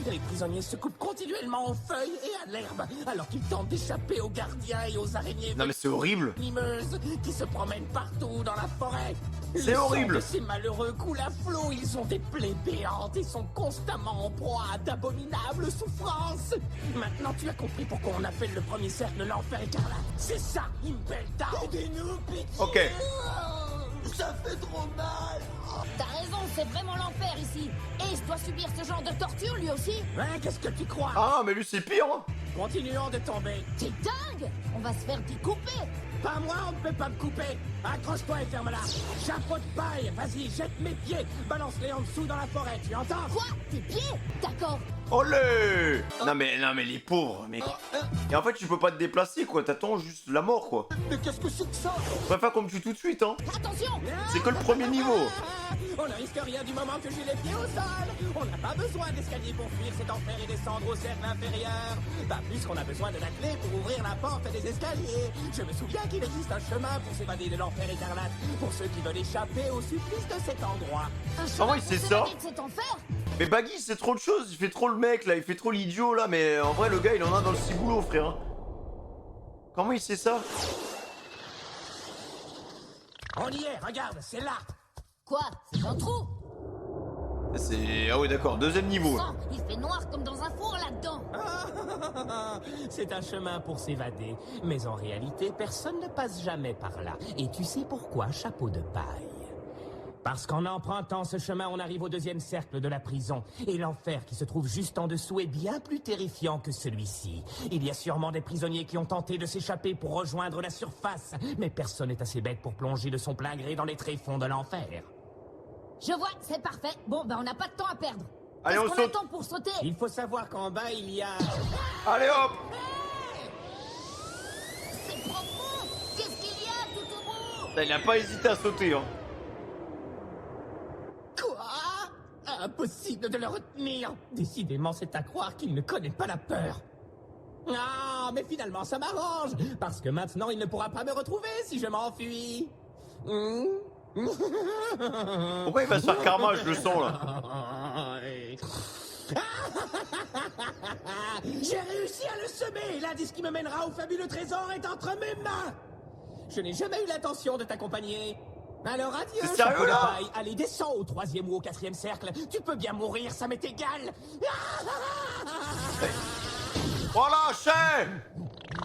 [SPEAKER 7] Les prisonniers se coupent continuellement aux feuilles et à l'herbe, alors qu'ils tentent d'échapper aux gardiens et aux araignées
[SPEAKER 1] Non mais c'est horrible.
[SPEAKER 7] venimeuses qui se promènent partout dans la forêt.
[SPEAKER 1] C'est
[SPEAKER 7] Le sang
[SPEAKER 1] horrible.
[SPEAKER 7] de ces malheureux coule à flot, ils ont des plaies béantes et sont constamment en proie à d'abominables souffrances. Maintenant tu as compris pourquoi on appelle le premier cercle l'enfer écarlate. C'est ça, Impel Down. Aidez-nous, pitié.
[SPEAKER 1] Ok.
[SPEAKER 7] Ça fait trop mal.
[SPEAKER 6] T'as raison, c'est vraiment l'enfer ici. Ace doit subir ce genre de torture lui aussi.
[SPEAKER 7] Hein, qu'est-ce que tu crois?
[SPEAKER 1] Ah mais lui c'est pire hein.
[SPEAKER 7] Continuons de tomber.
[SPEAKER 6] T'es dingue. On va se faire découper.
[SPEAKER 7] Pas moi, on ne peut pas me couper. Accroche-toi et ferme-la. Chapeau de paille, vas-y, jette mes pieds. Balance-les en dessous dans la forêt, tu entends?
[SPEAKER 6] Quoi? Tes pieds? D'accord.
[SPEAKER 1] Olé! Non mais les pauvres, mec. Et en fait tu peux pas te déplacer quoi, t'attends juste la mort quoi.
[SPEAKER 5] Mais qu'est-ce que c'est que ça?
[SPEAKER 1] Je préfère qu'on me tue tout de suite hein.
[SPEAKER 6] Attention.
[SPEAKER 1] C'est que le premier niveau.
[SPEAKER 7] On ne risque rien du moment que j'ai les pieds au sol. On n'a pas besoin d'escalier pour fuir cet enfer et descendre au cercle inférieur. Pas plus qu'on a besoin de la clé pour ouvrir la porte des escaliers. Je me souviens qu'il existe un chemin pour s'évader de l'enfer écarlate. Pour ceux qui veulent échapper au supplice de cet endroit.
[SPEAKER 1] Comment il sait ça?
[SPEAKER 6] De cet enfer?
[SPEAKER 1] Mais Baggy c'est trop de choses, il fait trop le mec là, il fait trop l'idiot là, mais en vrai le gars il en a dans le ciboulot frère. Comment il sait ça?
[SPEAKER 7] On y est, regarde, c'est là.
[SPEAKER 6] Quoi? C'est un trou?
[SPEAKER 1] C'est... Ah oui d'accord, deuxième niveau.
[SPEAKER 6] Sang, il fait noir comme dans un four là-dedans.
[SPEAKER 7] C'est un chemin pour s'évader. Mais en réalité, personne ne passe jamais par là. Et tu sais pourquoi, chapeau de paille? Parce qu'en empruntant ce chemin, on arrive au deuxième cercle de la prison. Et l'enfer qui se trouve juste en dessous est bien plus terrifiant que celui-ci. Il y a sûrement des prisonniers qui ont tenté de s'échapper pour rejoindre la surface. Mais personne n'est assez bête pour plonger de son plein gré dans les tréfonds de l'enfer.
[SPEAKER 6] Je vois, c'est parfait. Bon, ben on n'a pas de temps à perdre.
[SPEAKER 1] Allez, on
[SPEAKER 6] Qu'est-ce qu'on
[SPEAKER 1] saute.
[SPEAKER 6] attend pour sauter?
[SPEAKER 7] Il faut savoir qu'en bas, il y a...
[SPEAKER 1] Allez hop!
[SPEAKER 6] C'est profond. Qu'est-ce qu'il y a tout au bout?
[SPEAKER 1] Il a pas hésité à sauter hein.
[SPEAKER 7] Quoi? Impossible de le retenir. Décidément, c'est à croire qu'il ne connaît pas la peur. Ah, mais finalement, ça m'arrange. Parce que maintenant, il ne pourra pas me retrouver si je m'enfuis.
[SPEAKER 1] Pourquoi il va se faire karma, je le sens là.
[SPEAKER 7] J'ai réussi à le semer. L'indice qui me mènera au fabuleux trésor est entre mes mains. Je n'ai jamais eu l'intention de t'accompagner. Alors adieu,
[SPEAKER 1] C'est sérieux,
[SPEAKER 7] chapeau de
[SPEAKER 1] là?
[SPEAKER 7] paille. Allez, descends au 3e ou au 4e cercle. Tu peux bien mourir, ça m'est égal.
[SPEAKER 1] Voilà, chef!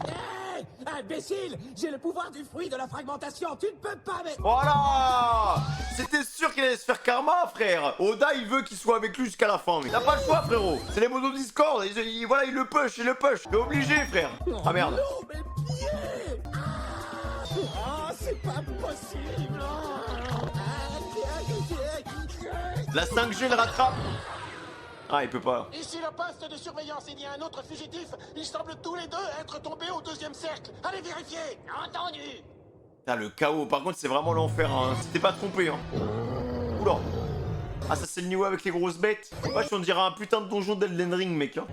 [SPEAKER 7] Hé, imbécile, j'ai le pouvoir du fruit de la fragmentation. Tu ne peux pas mais...
[SPEAKER 1] Voilà! C'était sûr qu'il allait se faire karma, frère! Oda, il veut qu'il soit avec lui jusqu'à la fin. T'as pas le choix, frérot! C'est les modos Discord, voilà, il le push, T'es obligé, frère! Ah merde!
[SPEAKER 7] Non, mes pieds. Ah, c'est pas possible.
[SPEAKER 1] La 5G le rattrape! Ah, il peut pas.
[SPEAKER 11] Ici le poste de surveillance, il y a un autre fugitif. Ils semblent tous les deux être tombés au 2e cercle. Allez vérifier. Entendu.
[SPEAKER 1] Ah, le chaos, par contre, c'est vraiment l'enfer, hein. C'était pas trompé, hein. Oula! Ah, ça, c'est le niveau avec les grosses bêtes. Wesh, on dirait un putain de donjon d'Elden Ring, mec, hein.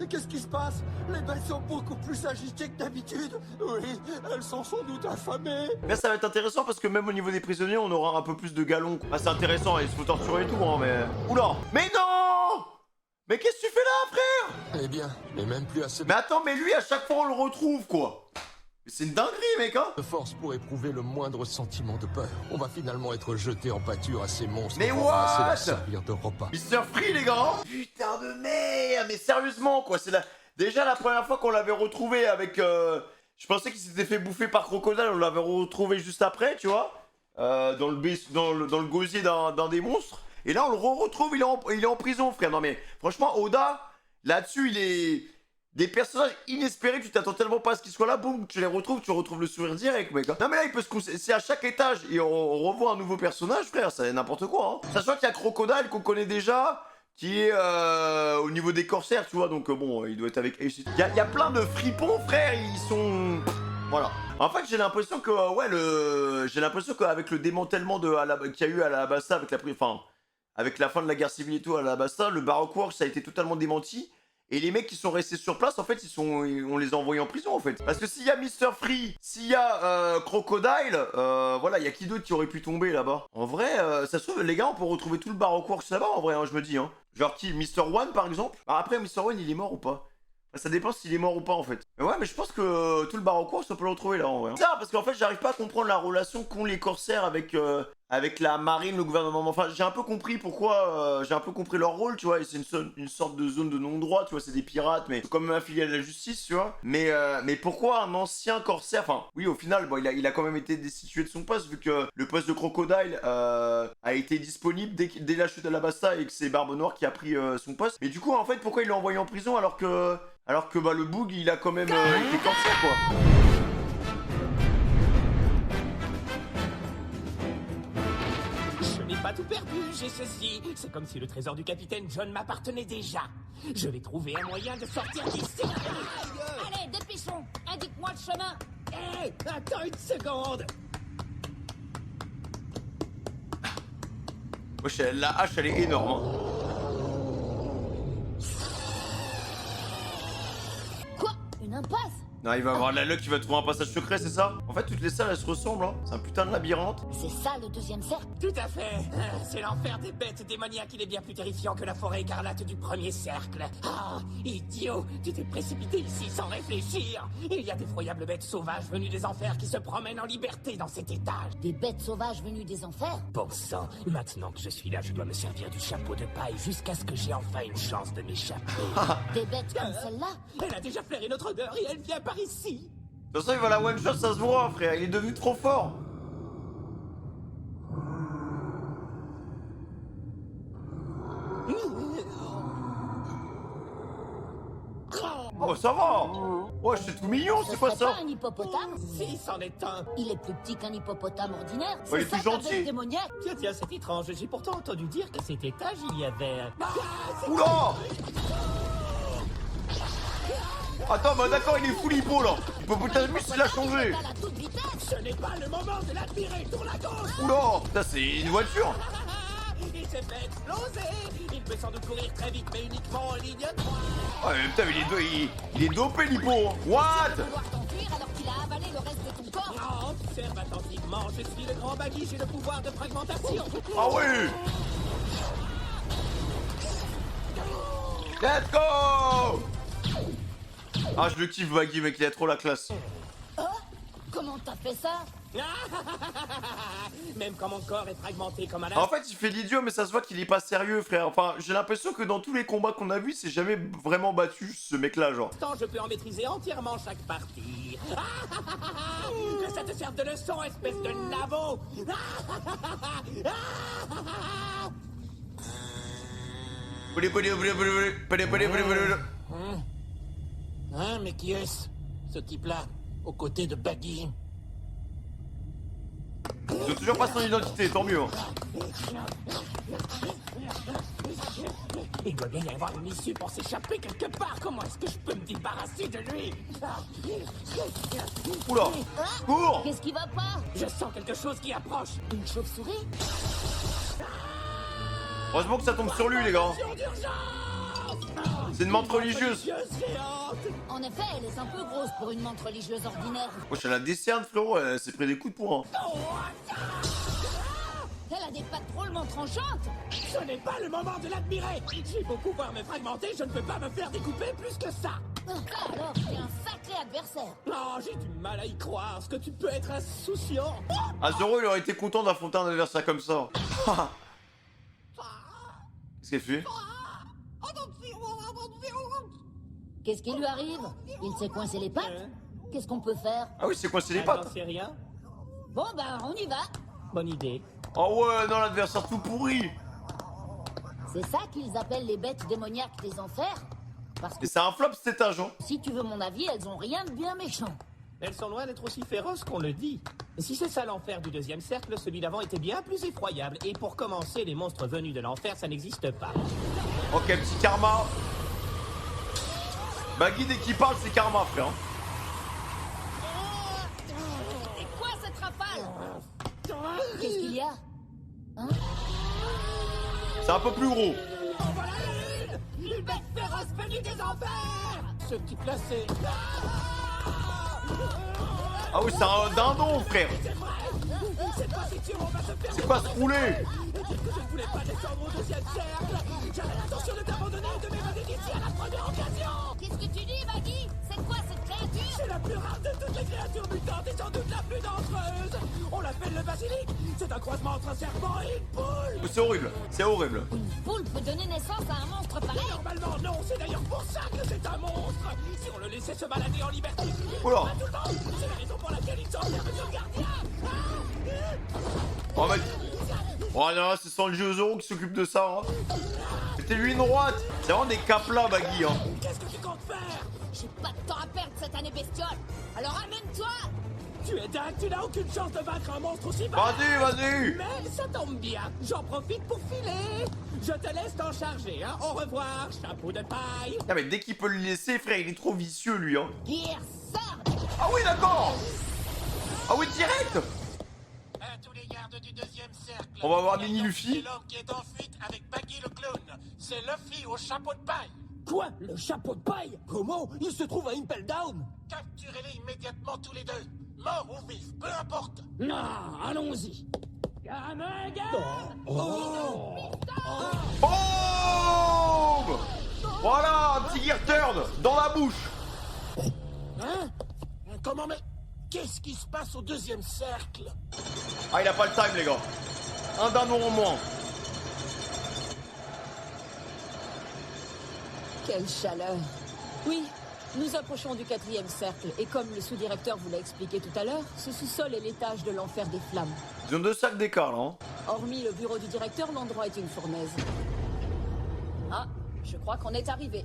[SPEAKER 5] Qu'est-ce qui se passe? Les bêtes sont beaucoup plus agitées que d'habitude. Oui, elles sont sans doute affamées.
[SPEAKER 1] Mais ça va être intéressant parce que même au niveau des prisonniers, on aura un peu plus de galons. Ah, c'est intéressant, il se faut torturer et tout, hein, mais... Oula! Mais non! Mais qu'est-ce que tu fais là, frère?
[SPEAKER 5] Eh bien, mais même plus assez
[SPEAKER 1] Mais attends, mais lui, à chaque fois, on le retrouve, quoi. Mais c'est une dinguerie, mec, hein.
[SPEAKER 5] de force pour éprouver le moindre sentiment de peur. On va finalement être jeté en pâture à ces monstres.
[SPEAKER 1] Mais
[SPEAKER 5] pour ramasser
[SPEAKER 1] what?
[SPEAKER 5] leur servir de repas.
[SPEAKER 1] Mister Free, les gars. Putain de merde. Mais sérieusement, quoi, c'est la... Déjà, la première fois qu'on l'avait retrouvé avec... Je pensais qu'il s'était fait bouffer par Crocodile, on l'avait retrouvé juste après, tu vois. Dans le gosier d'un des monstres. Et là, on le retrouve, il est en prison, frère. Non, mais franchement, Oda, là-dessus, il est... Des personnages inespérés, tu t'attends tellement pas à ce qu'ils soient là, boum, tu les retrouves, tu retrouves le sourire direct, mec. Hein. Non, mais là, il peut se... C'est à chaque étage, et on revoit un nouveau personnage, frère, c'est n'importe quoi. Hein. Sachant qu'il y a Crocodile qu'on connaît déjà, qui est au niveau des corsaires, tu vois, donc bon, il doit être avec Ace. Il y a plein de fripons, frère, ils Voilà. En fait, j'ai l'impression que, ouais, j'ai l'impression qu'avec le démantèlement qu'il y a eu à Alabasta, avec la fin de la guerre civile et tout à Alabasta, le Baroque Works a été totalement démenti. Et les mecs qui sont restés sur place, en fait, on les a envoyés en prison, en fait. Parce que s'il y a Mr. Free, s'il y a Crocodile, voilà, il y a qui d'autre qui aurait pu tomber là-bas? En vrai, ça se trouve, les gars, on peut retrouver tout le Baroque Works là-bas, en vrai, hein, je me dis, hein. Genre qui? Mr. One, par exemple? Bah, après, Mr. One, il est mort ou pas? Ça dépend s'il est mort ou pas en fait. Mais ouais, mais je pense que tout le Baroque Works, on peut le retrouver là en vrai. C'est ça, parce qu'en fait, j'arrive pas à comprendre la relation qu'ont les corsaires avec la marine, le gouvernement. Enfin, j'ai un peu compris pourquoi, j'ai un peu compris leur rôle, tu vois. Et c'est une sorte de zone de non-droit, tu vois. C'est des pirates, mais comme affiliés à la justice, tu vois. Mais pourquoi un ancien corsaire, enfin, oui, au final, bon, il a quand même été destitué de son poste, vu que le poste de Crocodile a été disponible dès la chute d'Alabasta et que c'est Barbe Noire qui a pris son poste. Mais du coup, en fait, pourquoi il l'a envoyé en prison alors que bah, le Boog, il a quand même été corsaire, quoi.
[SPEAKER 7] Je n'ai pas tout perdu, j'ai ceci. C'est comme si le trésor du capitaine John m'appartenait déjà. Je vais trouver un moyen de sortir d'ici.
[SPEAKER 6] Allez, dépêchons. Indique-moi le chemin.
[SPEAKER 7] Hé, attends une seconde.
[SPEAKER 1] Wesh, la hache, elle est énorme, hein.
[SPEAKER 6] Une impasse?
[SPEAKER 1] Non, il va avoir la luck, il va trouver un passage secret, c'est ça? En fait, toutes les salles, elles se ressemblent, hein. C'est un putain de labyrinthe.
[SPEAKER 6] C'est ça le deuxième cercle?
[SPEAKER 7] Tout à fait. C'est l'enfer des bêtes démoniaques. Il est bien plus terrifiant que la forêt écarlate du premier cercle. Ah, idiot, tu t'es précipité ici sans réfléchir. Il y a d'effroyables bêtes sauvages venues des enfers qui se promènent en liberté dans cet étage.
[SPEAKER 6] Des bêtes sauvages venues des enfers?
[SPEAKER 7] Bon sang, maintenant que je suis là, je dois me servir du chapeau de paille jusqu'à ce que j'ai enfin une chance de m'échapper.
[SPEAKER 6] Des bêtes comme celle-là?
[SPEAKER 7] Elle a déjà flairé notre odeur et elle vient par ici.
[SPEAKER 1] De toute façon, il va la one shot, ça se voit, frère. Il est devenu trop fort. Oh, ça va. Ouais, c'est tout mignon, c'est quoi ça?
[SPEAKER 6] Pas un hippopotame?
[SPEAKER 7] Si, c'en est un.
[SPEAKER 6] Il est plus petit qu'un hippopotame ordinaire.
[SPEAKER 1] Ouais, il est tout gentil.
[SPEAKER 6] Démoniaque.
[SPEAKER 7] Tiens, c'est étrange. J'ai pourtant entendu dire qu'à cet étage, il y avait...
[SPEAKER 1] Oula! Attends, bah d'accord, il est full hippo là. Hippopotamus, il a changé.
[SPEAKER 7] Ce n'est pas le moment de l'admirer. Tourne à gauche.
[SPEAKER 1] Oula, putain, c'est une voiture.
[SPEAKER 7] Il s'est fait exploser. Il peut sans doute courir très vite, mais uniquement en ligne droite.
[SPEAKER 1] Ouais, mais putain, il est dopé l'hippo. What?
[SPEAKER 6] Alors qu'il a avalé le reste de ton corps.
[SPEAKER 7] Non, observe attentivement. Je suis le grand Baggy, j'ai le pouvoir de fragmentation.
[SPEAKER 1] Ah oui. Let's go. Ah, je le kiffe, Baggy, mec, il a trop la classe.
[SPEAKER 6] Oh, comment t'as fait ça?
[SPEAKER 7] Même quand mon corps est fragmenté comme un...
[SPEAKER 1] En fait, il fait l'idiot, mais ça se voit qu'il est pas sérieux, frère. Enfin, j'ai l'impression que dans tous les combats qu'on a vus, c'est jamais vraiment battu, ce mec-là, genre.
[SPEAKER 7] Je peux en maîtriser entièrement chaque partie. Que ça te serve de leçon, espèce de nabo.
[SPEAKER 11] Hein, mais qui est-ce? Ce type-là, aux côtés de Baggy.
[SPEAKER 1] Ils ont toujours pas son identité, tant mieux. Hein.
[SPEAKER 7] Il doit bien y avoir une issue pour s'échapper quelque part. Comment est-ce que je peux me débarrasser de lui?
[SPEAKER 1] Oula! Cours!
[SPEAKER 6] Qu'est-ce qui va pas?
[SPEAKER 7] Je sens quelque chose qui approche.
[SPEAKER 6] Une chauve-souris?
[SPEAKER 1] Heureusement que ça tombe sur lui, les gars. C'est une menthe religieuse.
[SPEAKER 6] En effet, elle est un peu grosse pour une menthe religieuse ordinaire.
[SPEAKER 1] Wesh, elle a des cernes, frérot, elle s'est pris des coups de poing.
[SPEAKER 6] Elle a des pattes drôlement tranchantes.
[SPEAKER 7] Ce n'est pas le moment de l'admirer. J'ai beau pouvoir me fragmenter, je ne peux pas me faire découper plus que ça.
[SPEAKER 6] Alors, t'es un sacré adversaire.
[SPEAKER 7] Non, j'ai du mal à y croire. Est-ce que tu peux être insouciant?
[SPEAKER 1] Ah, Zoro, il aurait été content d'affronter un adversaire comme ça. Qu'est-ce qu'elle fait?
[SPEAKER 6] Qu'est-ce qui lui arrive? Il s'est coincé les pattes? Qu'est-ce qu'on peut faire?
[SPEAKER 1] Ah oui, c'est coincé les pattes.
[SPEAKER 7] J'en sais rien.
[SPEAKER 6] Bon, ben, on y va.
[SPEAKER 7] Bonne idée.
[SPEAKER 1] Oh ouais, non, l'adversaire tout pourri.
[SPEAKER 6] C'est ça qu'ils appellent les bêtes démoniaques des enfers? Parce que
[SPEAKER 1] Et c'est un flop cet étage, hein.
[SPEAKER 6] si tu veux mon avis, elles ont rien de bien méchant.
[SPEAKER 7] Elles sont loin d'être aussi féroces qu'on le dit. Si c'est ça l'enfer du deuxième cercle, celui d'avant était bien plus effroyable. Et pour commencer, les monstres venus de l'enfer, ça n'existe pas.
[SPEAKER 1] Ok, petit karma. Baggy, dès qu'il parle, c'est karma, frère.
[SPEAKER 6] Qu'est-ce qu'il y a?
[SPEAKER 1] C'est un peu plus gros.
[SPEAKER 7] Oh, voilà une! Une bête féroce venue des enfers! Ce type-là, c'est...
[SPEAKER 1] Ah oui, c'est un dindon, frère.
[SPEAKER 7] C'est pas si tu on va se faire...
[SPEAKER 1] C'est quoi ce roulé?
[SPEAKER 7] Dire que je ne voulais pas descendre au deuxième cercle. J'avais l'intention de t'abandonner et de m'évader d'ici à la première occasion.
[SPEAKER 6] Qu'est-ce que tu dis, Maggie? C'est quoi cette créature?
[SPEAKER 7] C'est la plus rare de toutes les créatures mutantes et sans doute la plus dangereuse. On l'appelle le basilic. C'est un croisement entre un serpent et une poule.
[SPEAKER 1] C'est horrible, c'est horrible.
[SPEAKER 6] Une poule peut donner naissance à un monstre pareil?
[SPEAKER 7] Normalement, non. C'est d'ailleurs pour ça que c'est un monstre. Si on le laissait se balader en liberté, il
[SPEAKER 1] Oula.
[SPEAKER 7] pas tout le temps. C'est la raison pour laquelle il s'enferme sur le gardien.
[SPEAKER 1] Oh mec. Oh non, c'est Sanji Ozoro qui s'occupe de ça. Hein. C'était lui une droite. C'est vraiment des caplas, Baggy. Hein.
[SPEAKER 7] Qu'est-ce que tu comptes faire?
[SPEAKER 6] J'ai pas de temps à perdre cette année bestiole. Alors amène-toi!
[SPEAKER 7] Tu es dingue, tu n'as aucune chance de vaincre un monstre aussi bas.
[SPEAKER 1] Vas-y, vas-y.
[SPEAKER 7] Mais ça tombe bien, j'en profite pour filer. Je te laisse t'en charger, hein. Au revoir, chapeau de paille.
[SPEAKER 1] Ah mais dès qu'il peut le laisser, frère, il est trop vicieux, lui. Hein.
[SPEAKER 6] Gear Sword!
[SPEAKER 1] Ah oui, d'accord. Ah oui, direct.
[SPEAKER 11] À tous les gardes du deuxième cercle.
[SPEAKER 1] On va voir Mini Luffy.
[SPEAKER 11] C'est l'homme qui est en fuite avec Baggy le clown. C'est Luffy au chapeau de paille.
[SPEAKER 7] Quoi? Le chapeau de paille? Comment? Il se trouve à Impel Down?
[SPEAKER 11] Capturez-les immédiatement tous les deux. Mort ou vif, peu importe.
[SPEAKER 7] Non, allons-y.
[SPEAKER 1] Boom. Voilà, un petit gear turn dans la bouche.
[SPEAKER 11] Hein? Comment mais... Qu'est-ce qui se passe au deuxième cercle?
[SPEAKER 1] Ah, il a pas le time, les gars. Un dindon en moins.
[SPEAKER 9] Quelle chaleur. Oui, nous approchons du 4e cercle, et comme le sous-directeur vous l'a expliqué tout à l'heure, ce sous-sol est l'étage de l'enfer des flammes.
[SPEAKER 1] Ils ont 2 sacs d'écart, là. Hein.
[SPEAKER 9] Hormis le bureau du directeur, l'endroit est une fournaise. Ah, je crois qu'on est arrivé.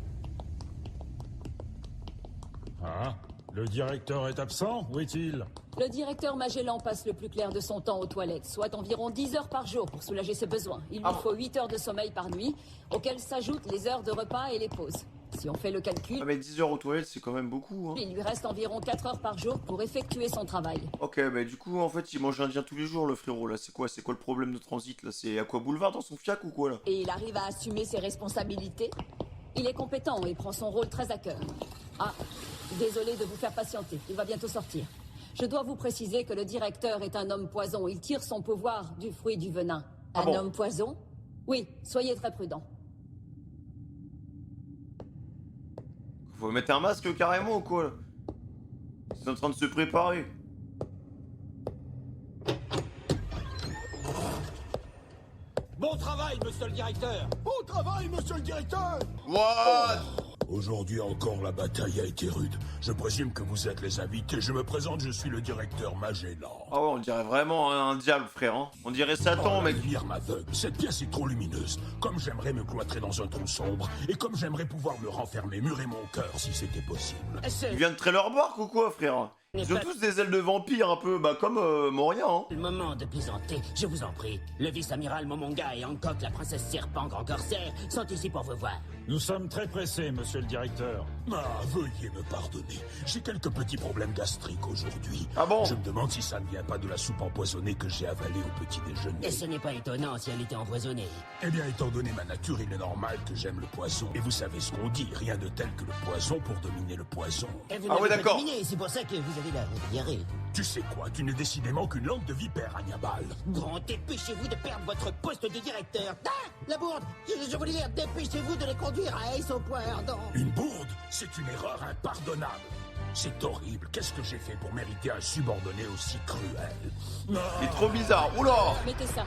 [SPEAKER 10] Ah, le directeur est absent? Où est-il?
[SPEAKER 9] Le directeur Magellan passe le plus clair de son temps aux toilettes, soit environ 10 heures par jour pour soulager ses besoins. Il lui faut 8 heures de sommeil par nuit, auxquelles s'ajoutent les heures de repas et les pauses. Si on fait le calcul,
[SPEAKER 1] Ah, mais 10 heures aux toilettes, c'est quand même beaucoup. Hein.
[SPEAKER 9] il lui reste environ 4 heures par jour pour effectuer son travail.
[SPEAKER 1] Ok, mais du coup, en fait, il mange indien tous les jours, le frérot, là. C'est quoi le problème de transit, là? C'est à quoi boulevard dans son fiac ou quoi, là?
[SPEAKER 9] Et il arrive à assumer ses responsabilités. Il est compétent et prend son rôle très à cœur. Ah, désolé de vous faire patienter, il va bientôt sortir. Je dois vous préciser que le directeur est un homme poison. Il tire son pouvoir du fruit du venin.
[SPEAKER 1] Ah
[SPEAKER 9] Un
[SPEAKER 1] bon?
[SPEAKER 9] homme poison? Oui, soyez très prudent.
[SPEAKER 1] Faut mettre un masque carrément ou quoi, là? C'est en train de se préparer.
[SPEAKER 7] Bon travail, monsieur le directeur.
[SPEAKER 5] Bon travail, monsieur le directeur!
[SPEAKER 1] What?
[SPEAKER 5] Aujourd'hui encore, la bataille a été rude. Je présume que vous êtes les invités. Je me présente, je suis le directeur Magellan.
[SPEAKER 1] Ah ouais, on dirait vraiment un diable, frère. Hein. On dirait Satan,
[SPEAKER 5] Oh,
[SPEAKER 1] mec.
[SPEAKER 5] la lumière m'aveugle. Cette pièce est trop lumineuse. Comme j'aimerais me cloîtrer dans un trou sombre, et comme j'aimerais pouvoir me renfermer, murer mon cœur si c'était possible.
[SPEAKER 1] Il vient de Trailer Park ou quoi, frère? Ils ont tous des ailes de vampire, un peu, bah comme Moria, hein.
[SPEAKER 4] Le moment de plaisanter, je vous en prie. Le vice-amiral Momonga et Hancock, la princesse Serpent Grand Corsaire, sont ici pour vous voir.
[SPEAKER 10] Nous sommes très pressés, monsieur le directeur.
[SPEAKER 5] Ah, veuillez me pardonner. J'ai quelques petits problèmes gastriques aujourd'hui.
[SPEAKER 1] Ah bon?
[SPEAKER 5] Je me demande si ça ne vient pas de la soupe empoisonnée que j'ai avalée au petit déjeuner.
[SPEAKER 4] Et ce n'est pas étonnant si elle était empoisonnée.
[SPEAKER 5] Eh bien, étant donné ma nature, il est normal que j'aime le poison. Et vous savez ce qu'on dit, rien de tel que le poison pour dominer le poison.
[SPEAKER 4] Et vous
[SPEAKER 1] Ah ouais,
[SPEAKER 4] n'avez pas
[SPEAKER 1] d'accord.
[SPEAKER 4] deviné, c'est pour ça que vous avez la diarrhée.
[SPEAKER 5] Tu sais quoi, tu n'es décidément qu'une langue de vipère, Agnabal.
[SPEAKER 4] Grand, dépêchez-vous de perdre votre poste de directeur. Ah, la bourde, je voulais dire, dépêchez-vous de les conduire à Ace au point ardent.
[SPEAKER 5] Une bourde, c'est une erreur impardonnable. C'est horrible. Qu'est-ce que j'ai fait pour mériter un subordonné aussi cruel?
[SPEAKER 1] Il est trop bizarre. Oula!
[SPEAKER 9] Mettez ça.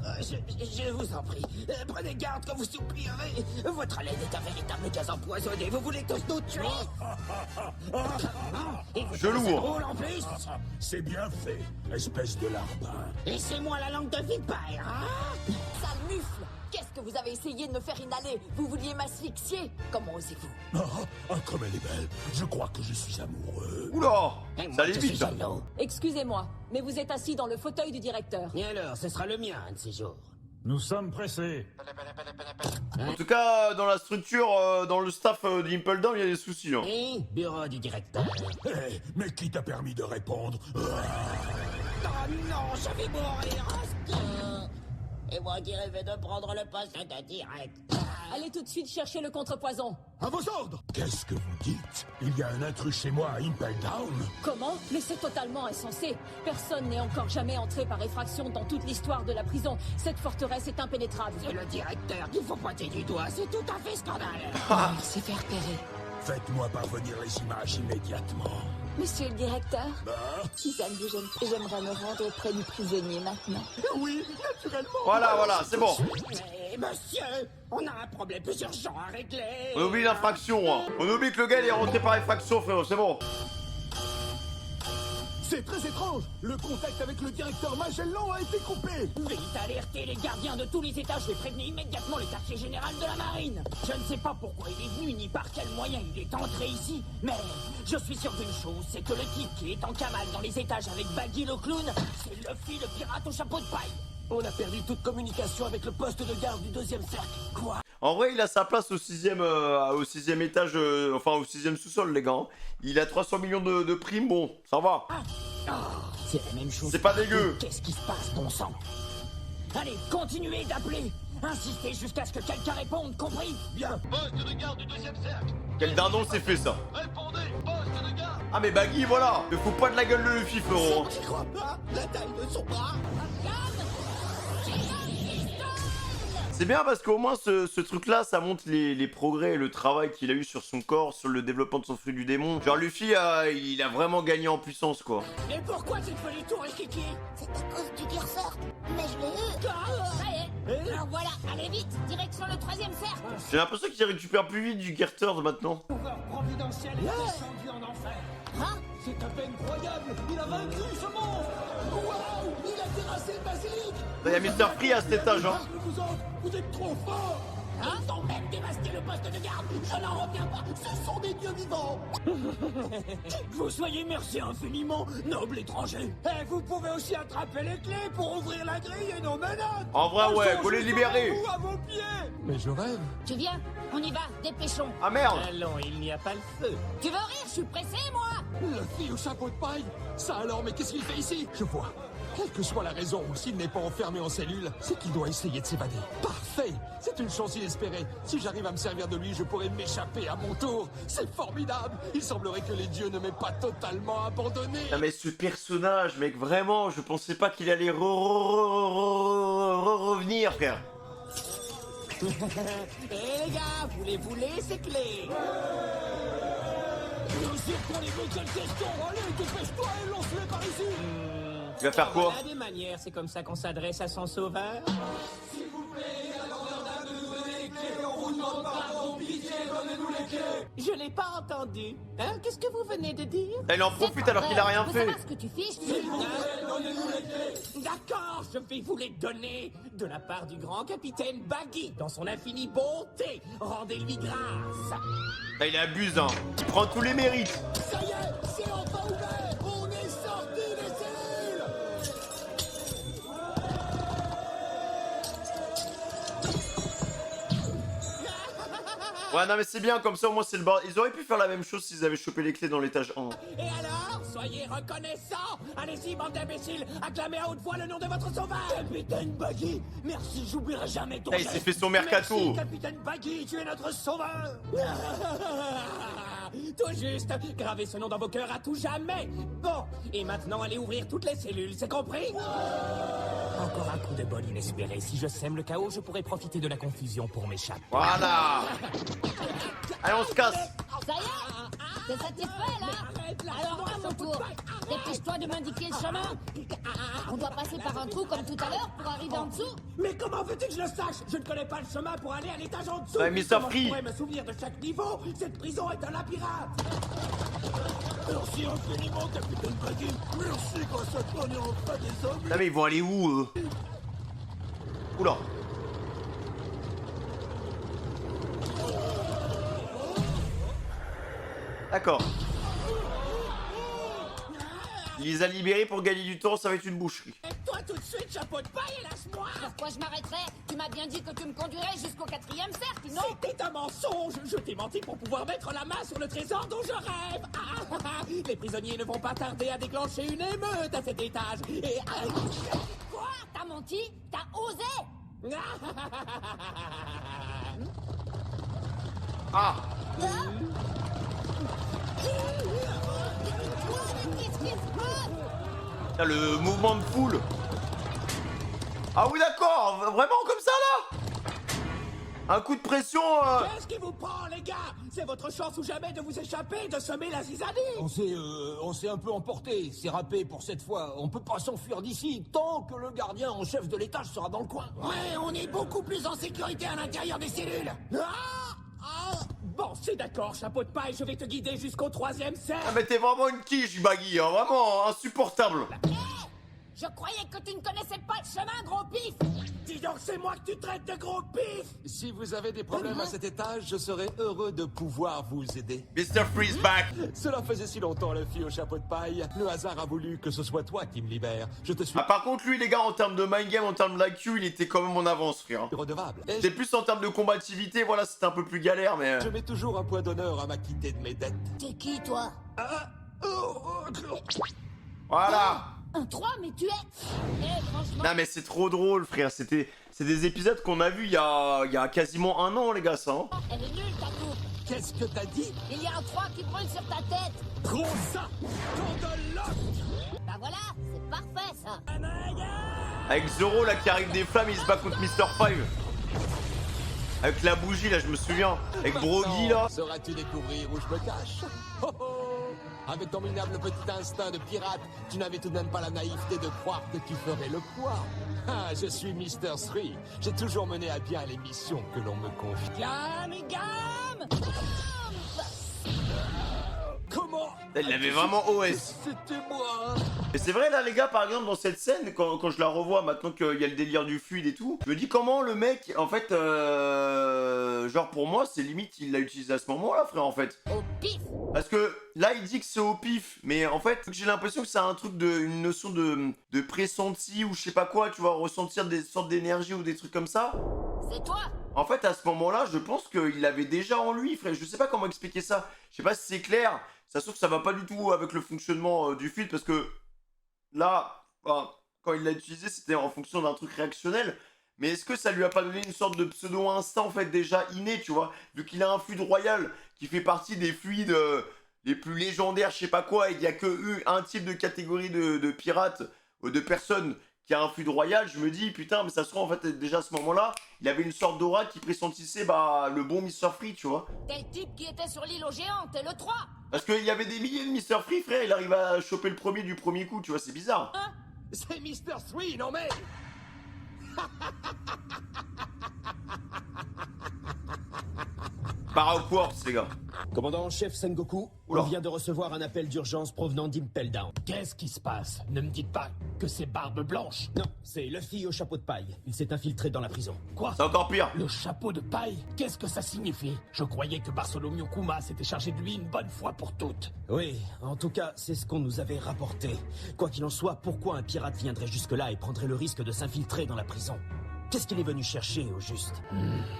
[SPEAKER 4] Je vous en prie, prenez garde quand vous soupirez. Votre haleine est un véritable gaz empoisonné. Vous voulez tous nous tuer? Et vous
[SPEAKER 1] Je
[SPEAKER 4] trouvez ça
[SPEAKER 1] lourd.
[SPEAKER 4] drôle en plus?
[SPEAKER 5] C'est bien fait, espèce de larbin.
[SPEAKER 4] Laissez-moi la langue de vipère, hein?
[SPEAKER 8] Sale mufle! Qu'est-ce que vous avez essayé de me faire inhaler? Vous vouliez m'asphyxier? Comment osez-vous?
[SPEAKER 5] Comme elle est belle. Je crois que je suis amoureux.
[SPEAKER 1] Oula!
[SPEAKER 4] Et moi,
[SPEAKER 1] Ça allait
[SPEAKER 4] je
[SPEAKER 1] vite,
[SPEAKER 4] suis
[SPEAKER 1] ça.
[SPEAKER 4] jaloux.
[SPEAKER 9] Excusez-moi, mais vous êtes assis dans le fauteuil du directeur.
[SPEAKER 4] Et alors, ce sera le mien, un de ces jours.
[SPEAKER 10] Nous sommes pressés.
[SPEAKER 1] En tout cas, dans la structure, dans le staff d'Impel Down, il y a des soucis. Hein.
[SPEAKER 4] Et bureau du directeur.
[SPEAKER 5] Hé, mais qui t'a permis de répondre?
[SPEAKER 7] Oh non, je vais mourir.
[SPEAKER 6] Et moi qui rêvais de prendre le poste de direct.
[SPEAKER 9] Allez tout de suite chercher le contrepoison.
[SPEAKER 5] À vos ordres. Qu'est-ce que vous dites? Il y a un intrus chez moi à Impel Down.
[SPEAKER 9] Comment? Mais c'est totalement insensé. Personne n'est encore jamais entré par effraction dans toute l'histoire de la prison. Cette forteresse est impénétrable.
[SPEAKER 7] C'est le directeur qu'il faut pointer du doigt. C'est tout à fait scandaleux.
[SPEAKER 8] Il s'est fait repérer.
[SPEAKER 5] Faites-moi parvenir les images immédiatement.
[SPEAKER 8] Monsieur le directeur,
[SPEAKER 5] Bah?
[SPEAKER 8] si ça ne vous gêne pas, j'aimerais me rendre auprès du prisonnier maintenant.
[SPEAKER 7] Oui, naturellement.
[SPEAKER 1] Voilà, c'est bon.
[SPEAKER 7] Mais monsieur, on a un problème plus urgent à régler.
[SPEAKER 1] On oublie l'infraction, hein. On oublie que le gars il est rentré par effraction, frérot, c'est bon.
[SPEAKER 5] C'est très étrange. Le contact avec le directeur Magellan a été coupé.
[SPEAKER 7] Vite alerter les gardiens de tous les étages et prévenir immédiatement le quartier général de la marine. Je ne sais pas pourquoi il est venu ni par quel moyen il est entré ici, mais je suis sûr d'une chose, c'est que le type qui est en cavale dans les étages avec Baggy le clown, c'est Luffy le pirate au chapeau de paille.
[SPEAKER 5] On a perdu toute communication avec le poste de garde du 2e cercle.
[SPEAKER 7] Quoi?
[SPEAKER 1] En vrai, il a sa place au 6ème étage, enfin au 6ème sous-sol, les gars. Hein. Il a 300 millions de primes, bon, ça va.
[SPEAKER 7] C'est la même chose.
[SPEAKER 1] C'est pas dégueu.
[SPEAKER 7] Qu'est-ce qui se passe, bon sang? Allez, continuez d'appeler. Insistez jusqu'à ce que quelqu'un réponde, compris? Bien.
[SPEAKER 13] Poste de garde du 2e cercle.
[SPEAKER 1] Quel dindon s'est fait ça?
[SPEAKER 13] Répondez, poste de garde.
[SPEAKER 1] Ah mais Baggy, voilà. Ne fous pas de la gueule de Luffy, frérot.
[SPEAKER 7] Je crois pas. La taille de son bras.
[SPEAKER 1] C'est bien parce qu'au moins ce truc-là, ça montre les progrès et le travail qu'il a eu sur son corps, sur le développement de son fruit du démon. Genre Luffy, il a vraiment gagné en puissance, quoi.
[SPEAKER 7] Et pourquoi tu te fais les tours et Kiki?
[SPEAKER 6] C'est à cause du Gearsert. Mais je l'ai eu.
[SPEAKER 3] Ça y est. Alors voilà, allez vite, direction le 3e cercle.
[SPEAKER 1] J'ai l'impression qu'il récupère plus vite du Getter maintenant.
[SPEAKER 7] Pouvoir providentiel est descendu en enfer.
[SPEAKER 3] Hein?
[SPEAKER 7] C'est à peine croyable. Il a vaincu ce monstre. Waouh! Il a terrassé le basilic.
[SPEAKER 1] Il y a Mr. Free à cet étage, hein.
[SPEAKER 7] Vous êtes trop forts. Ils ont même dévasté le poste de garde. Je n'en reviens pas. Ce sont des dieux vivants. Que vous soyez merci infiniment, noble étranger. Et vous pouvez aussi attraper les clés pour ouvrir la grille et nos menottes.
[SPEAKER 1] En vrai, ouais, faut les libérer.
[SPEAKER 7] À vos pieds.
[SPEAKER 5] Mais je rêve.
[SPEAKER 3] Tu viens? On y va, dépêchons.
[SPEAKER 1] Ah merde.
[SPEAKER 7] Allons, il n'y a pas le feu.
[SPEAKER 3] Tu veux rire? Je suis pressé, moi.
[SPEAKER 5] Le fille au chapeau de paille. Ça alors, mais qu'est-ce qu'il fait ici? Je vois. Quelle que soit la raison, s'il n'est pas enfermé en cellule, c'est qu'il doit essayer de s'évader. Parfait! C'est une chance inespérée. Si j'arrive à me servir de lui, je pourrais m'échapper à mon tour. C'est formidable! Il semblerait que les dieux ne m'aient pas totalement abandonné.
[SPEAKER 1] Non mais ce personnage, mec, vraiment, je pensais pas qu'il allait revenir, frère.
[SPEAKER 7] Eh les gars, voulez-vous ces clés? Nous qu'on les veut quelle question? Allez, dépêche-toi et lance-les par ici!
[SPEAKER 1] Tu vas faire quoi?
[SPEAKER 7] Voilà des manières, c'est comme ça qu'on s'adresse à son sauveur. S'il vous plaît, à de nous donner les clés, on vous demande pardon, pitié, donnez-nous les clés. Je l'ai pas entendu. Hein? Qu'est-ce que vous venez de dire?
[SPEAKER 1] Il en profite alors qu'il a rien fait.
[SPEAKER 3] Ce que tu fiches.
[SPEAKER 7] S'il vous plaît, donnez-nous les clés. D'accord, je vais vous les donner de la part du grand capitaine Baggy dans son infinie bonté. Rendez-lui grâce.
[SPEAKER 1] Ah, il abuse, hein. Il prend tous les mérites.
[SPEAKER 7] Ça y est, c'est enfin ouvert. On est sorti des cellules.
[SPEAKER 1] Ouais, non mais c'est bien, comme ça au moins c'est le bordel. Ils auraient pu faire la même chose s'ils avaient chopé les clés dans l'étage 1.
[SPEAKER 7] Et alors, soyez reconnaissants. Allez-y, bande d'imbéciles, acclamez à haute voix le nom de votre sauveur. Capitaine Baggy, merci, j'oublierai jamais ton
[SPEAKER 1] Ah, il s'est fait son mercato.
[SPEAKER 7] Merci, Capitaine Baggy, tu es notre sauveur. Tout juste, gravez ce nom dans vos cœurs à tout jamais. Bon, et maintenant allez ouvrir toutes les cellules, c'est compris? Encore un coup de bol inespéré. Si je sème le chaos, je pourrais profiter de la confusion pour m'échapper.
[SPEAKER 1] Voilà. Allez, on se casse.
[SPEAKER 3] Ça y est? T'es satisfait, là? Alors, à mon tour. Dépêche-toi de m'indiquer le chemin. On doit passer par un trou comme tout à l'heure pour arriver en dessous.
[SPEAKER 7] Mais comment veux-tu que je le sache? Je ne connais pas le chemin pour aller à l'étage en dessous.
[SPEAKER 1] Ouais, mais ça frit.
[SPEAKER 7] Je pourrais me souvenir de chaque niveau. Cette prison est un labyrinthe. Merci infiniment, Capitaine Baggy. Merci, grâce à toi, on est enfin des hommes.
[SPEAKER 1] Ah mais ils vont aller où, eux? Oula. D'accord. Il les a libérés pour gagner du temps, ça va être une boucherie.
[SPEAKER 7] Et toi, tout de suite, chapeau de paille, et lâche-moi.
[SPEAKER 6] Pourquoi je m'arrêterais? Tu m'as bien dit que tu me conduirais jusqu'au 4e cercle, non?
[SPEAKER 7] C'était un mensonge. Je t'ai menti pour pouvoir mettre la main sur le trésor dont je rêve. Les prisonniers ne vont pas tarder à déclencher une émeute à cet étage. Et...
[SPEAKER 6] Quoi? T'as menti? T'as osé?
[SPEAKER 1] Ah.
[SPEAKER 6] Qu'est-ce qui se passe?
[SPEAKER 1] Là, le mouvement de foule. Ah oui d'accord, vraiment comme ça là? Un coup de pression
[SPEAKER 7] Qu'est-ce qui vous prend, les gars? C'est votre chance ou jamais de vous échapper, de semer la zizanie.
[SPEAKER 14] On s'est un peu emporté, c'est râpé pour cette fois. On peut pas s'enfuir d'ici tant que le gardien en chef de l'étage sera dans le coin.
[SPEAKER 11] Ouais, on est beaucoup plus en sécurité à l'intérieur des cellules.
[SPEAKER 7] Bon, c'est d'accord, chapeau de paille, je vais te guider jusqu'au 3e cercle.
[SPEAKER 1] Ah mais t'es vraiment une quiche, Baggy, hein, vraiment insupportable.
[SPEAKER 6] Je croyais que tu ne connaissais pas le chemin, gros pif.
[SPEAKER 7] Dis donc, c'est moi que tu traites de gros pif.
[SPEAKER 5] Si vous avez des problèmes à cet étage, je serais heureux de pouvoir vous aider.
[SPEAKER 1] Mr. Freezeback.
[SPEAKER 5] Cela faisait si longtemps, le fille au chapeau de paille. Le hasard a voulu que ce soit toi qui me libère. Je te suis
[SPEAKER 1] Ah par contre lui les gars en termes de mind game, en termes d'IQ, il était quand même en avance frère.
[SPEAKER 5] redevable.
[SPEAKER 1] C'est plus en termes de combativité, voilà c'était un peu plus galère mais...
[SPEAKER 5] Je mets toujours un point d'honneur à m'acquitter de mes dettes.
[SPEAKER 6] T'es qui, toi?
[SPEAKER 1] Voilà.
[SPEAKER 6] Un 3, mais tu es... franchement...
[SPEAKER 1] Non mais c'est trop drôle frère, c'est des épisodes qu'on a vus il y a quasiment un an les gars ça hein.
[SPEAKER 6] Elle est nulle ta coupe.
[SPEAKER 5] Qu'est-ce que t'as dit?
[SPEAKER 6] Il y a un 3 qui brûle sur ta tête.
[SPEAKER 7] Prends ça,
[SPEAKER 6] Bah voilà, c'est parfait ça.
[SPEAKER 1] Avec Zoro là qui arrive des flammes, il se bat contre Mr. Five. Avec la bougie là je me souviens. Avec Brogy là.
[SPEAKER 5] Sauras-tu découvrir où je me cache? Oh oh. Avec ton minable petit instinct de pirate, tu n'avais tout de même pas la naïveté de croire que tu ferais le poids. Ah, je suis Mr. 3. J'ai toujours mené à bien les missions que l'on me confie.
[SPEAKER 6] Gamme.
[SPEAKER 5] Comment?
[SPEAKER 1] Il l'avait vraiment OS.
[SPEAKER 5] C'était moi.
[SPEAKER 1] Et c'est vrai là les gars par exemple dans cette scène quand je la revois maintenant qu'il y a le délire du fluide et tout, je me dis comment le mec en fait genre pour moi c'est limite il l'a utilisé à ce moment là frère en fait.
[SPEAKER 6] Au pif.
[SPEAKER 1] Parce que là il dit que c'est au pif mais en fait j'ai l'impression que c'est un truc une notion de pressenti ou je sais pas quoi tu vois ressentir des sortes d'énergie ou des trucs comme ça.
[SPEAKER 6] C'est toi.
[SPEAKER 1] En fait à ce moment là je pense qu'il l'avait déjà en lui frère, je sais pas comment expliquer ça, je sais pas si c'est clair, ça se trouve que ça va pas du tout avec le fonctionnement du fil parce que là, quand il l'a utilisé, c'était en fonction d'un truc réactionnel. Mais est-ce que ça lui a pas donné une sorte de pseudo-instinct, en fait, déjà inné, tu vois? Vu qu'il a un fluide royal qui fait partie des fluides les plus légendaires, je sais pas quoi, et il y a que un type de catégorie de pirates, de personnes qui a un fluide royal, je me dis, putain, mais ça se trouve, en fait, déjà à ce moment-là, il avait une sorte d'aura qui pressentissait, le bon Mr. Free, tu vois?
[SPEAKER 6] Quel type qui était sur l'île aux géantes, le 3.
[SPEAKER 1] Parce qu'il y avait des milliers de Mr. Free, frère, il arrive à choper le premier du premier coup, tu vois, c'est bizarre.
[SPEAKER 6] Hein?
[SPEAKER 5] C'est Mr. 3, non mais...
[SPEAKER 1] Paraquartz, les gars.
[SPEAKER 4] Commandant en chef Sengoku,
[SPEAKER 1] Oula.
[SPEAKER 4] on vient de recevoir un appel d'urgence provenant d'Impel Down.
[SPEAKER 7] Qu'est-ce qui se passe? Ne me dites pas que c'est Barbe Blanche.
[SPEAKER 4] Non, c'est Luffy au chapeau de paille. Il s'est infiltré dans la prison.
[SPEAKER 7] Quoi?
[SPEAKER 1] C'est encore pire.
[SPEAKER 7] Le chapeau de paille? Qu'est-ce que ça signifie? Je croyais que Bartholomew Kuma s'était chargé de lui une bonne fois pour toutes.
[SPEAKER 4] Oui, en tout cas, c'est ce qu'on nous avait rapporté. Quoi qu'il en soit, pourquoi un pirate viendrait jusque-là et prendrait le risque de s'infiltrer dans la prison? Qu'est-ce qu'il est venu chercher, au juste?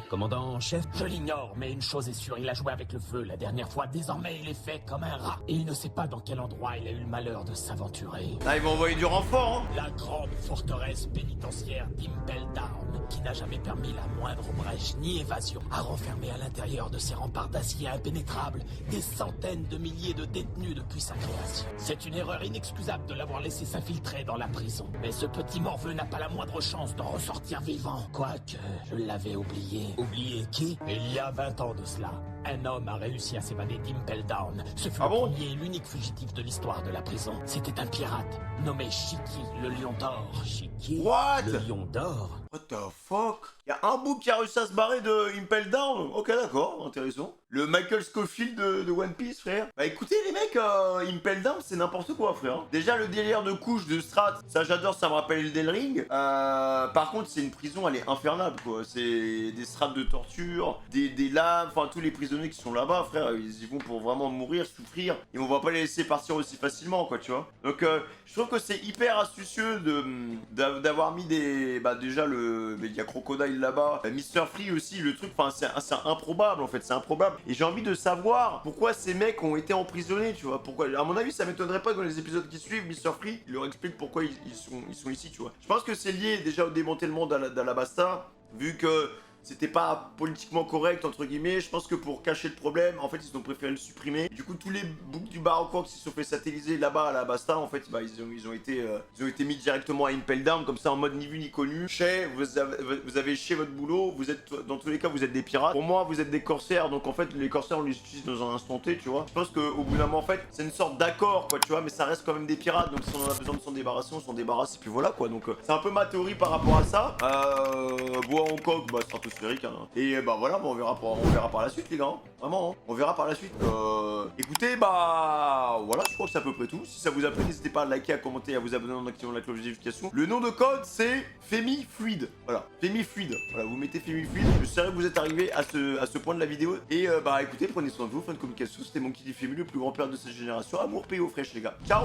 [SPEAKER 4] Commandant en chef?
[SPEAKER 7] Je l'ignore, mais une chose est sûre, il a joué avec le feu la dernière fois. Désormais, il est fait comme un rat. Et il ne sait pas dans quel endroit il a eu le malheur de s'aventurer.
[SPEAKER 1] Là, ils vont envoyer du renfort, hein.
[SPEAKER 7] La grande forteresse pénitentiaire d'Impel Down, qui n'a jamais permis la moindre brèche ni évasion, a renfermé à l'intérieur de ses remparts d'acier impénétrables des centaines de milliers de détenus depuis sa création. C'est une erreur inexcusable de l'avoir laissé s'infiltrer dans la prison. Mais ce petit morveux n'a pas la moindre chance d'en ressortir vivant. Quoique, je l'avais oublié.
[SPEAKER 4] Oublié qui?
[SPEAKER 7] Il y a 20 ans de cela, un homme a réussi à s'évader d'Impel Down. Ce fut
[SPEAKER 1] Ah
[SPEAKER 7] le
[SPEAKER 1] bon?
[SPEAKER 7] premier et l'unique fugitif de l'histoire de la prison. C'était un pirate nommé Shiki, le Lion d'Or.
[SPEAKER 4] Shiki?
[SPEAKER 1] What?
[SPEAKER 4] Le lion d'or?
[SPEAKER 1] What the fuck? Y a un bout qui a réussi à se barrer de Impel Down. Ok, d'accord, intéressant. Le Michael Scofield de One Piece, frère. Bah écoutez les mecs, Impel Down c'est n'importe quoi, frère. Déjà le délire de couche de strat, ça j'adore, ça me rappelle Elden Ring. Par contre c'est une prison, elle est infernale quoi. C'est des strates de torture, des lames, enfin tous les prisonniers qui sont là-bas, frère, ils y vont pour vraiment mourir, souffrir. Et on va pas les laisser partir aussi facilement quoi, tu vois. Donc je trouve que c'est hyper astucieux d'avoir mis des... Bah déjà il y a Crocodile là-bas, Mr. Free aussi, le truc, enfin c'est improbable en fait, c'est improbable. Et j'ai envie de savoir pourquoi ces mecs ont été emprisonnés, tu vois. Pourquoi, à mon avis, ça m'étonnerait pas que dans les épisodes qui suivent, Mr. Free, il leur explique pourquoi ils sont ici, tu vois. Je pense que c'est lié déjà au démantèlement d'Alabasta, vu que c'était pas politiquement correct, entre guillemets. Je pense que pour cacher le problème, en fait, ils ont préféré le supprimer. Du coup, tous les boucs du Baroque qui se sont fait satelliser là-bas à Alabasta, en fait, bah, ils ont été mis directement à Impel Down, comme ça, en mode ni vu ni connu. Vous avez chez votre boulot, vous êtes, dans tous les cas, vous êtes des pirates. Pour moi, vous êtes des corsaires, donc en fait, les corsaires, on les utilise dans un instant T, tu vois. Je pense qu'au bout d'un moment, en fait, c'est une sorte d'accord, quoi, tu vois, mais ça reste quand même des pirates, donc si on en a besoin de s'en débarrasser, on s'en débarrasse, et puis voilà, quoi. Donc, c'est un peu ma théorie par rapport à ça. Bois Hancock, bah, c'est un peu sphérique, hein. Et bah voilà, bah, on verra par la suite, les gars. Hein. Vraiment, hein. On verra par la suite. Écoutez, bah voilà, je crois que c'est à peu près tout. Si ça vous a plu, n'hésitez pas à liker, à commenter, à vous abonner en activant la cloche de notification. Le nom de code, c'est FemiFluid. Voilà, FemiFluid. Voilà, vous mettez FemiFluid. Je sais que vous êtes arrivé à ce point de la vidéo. Et bah écoutez, prenez soin de vous, fin de communication. C'était Monkey D. Femi, le plus grand père de cette génération. Amour, paix aux fraîches, les gars. Ciao.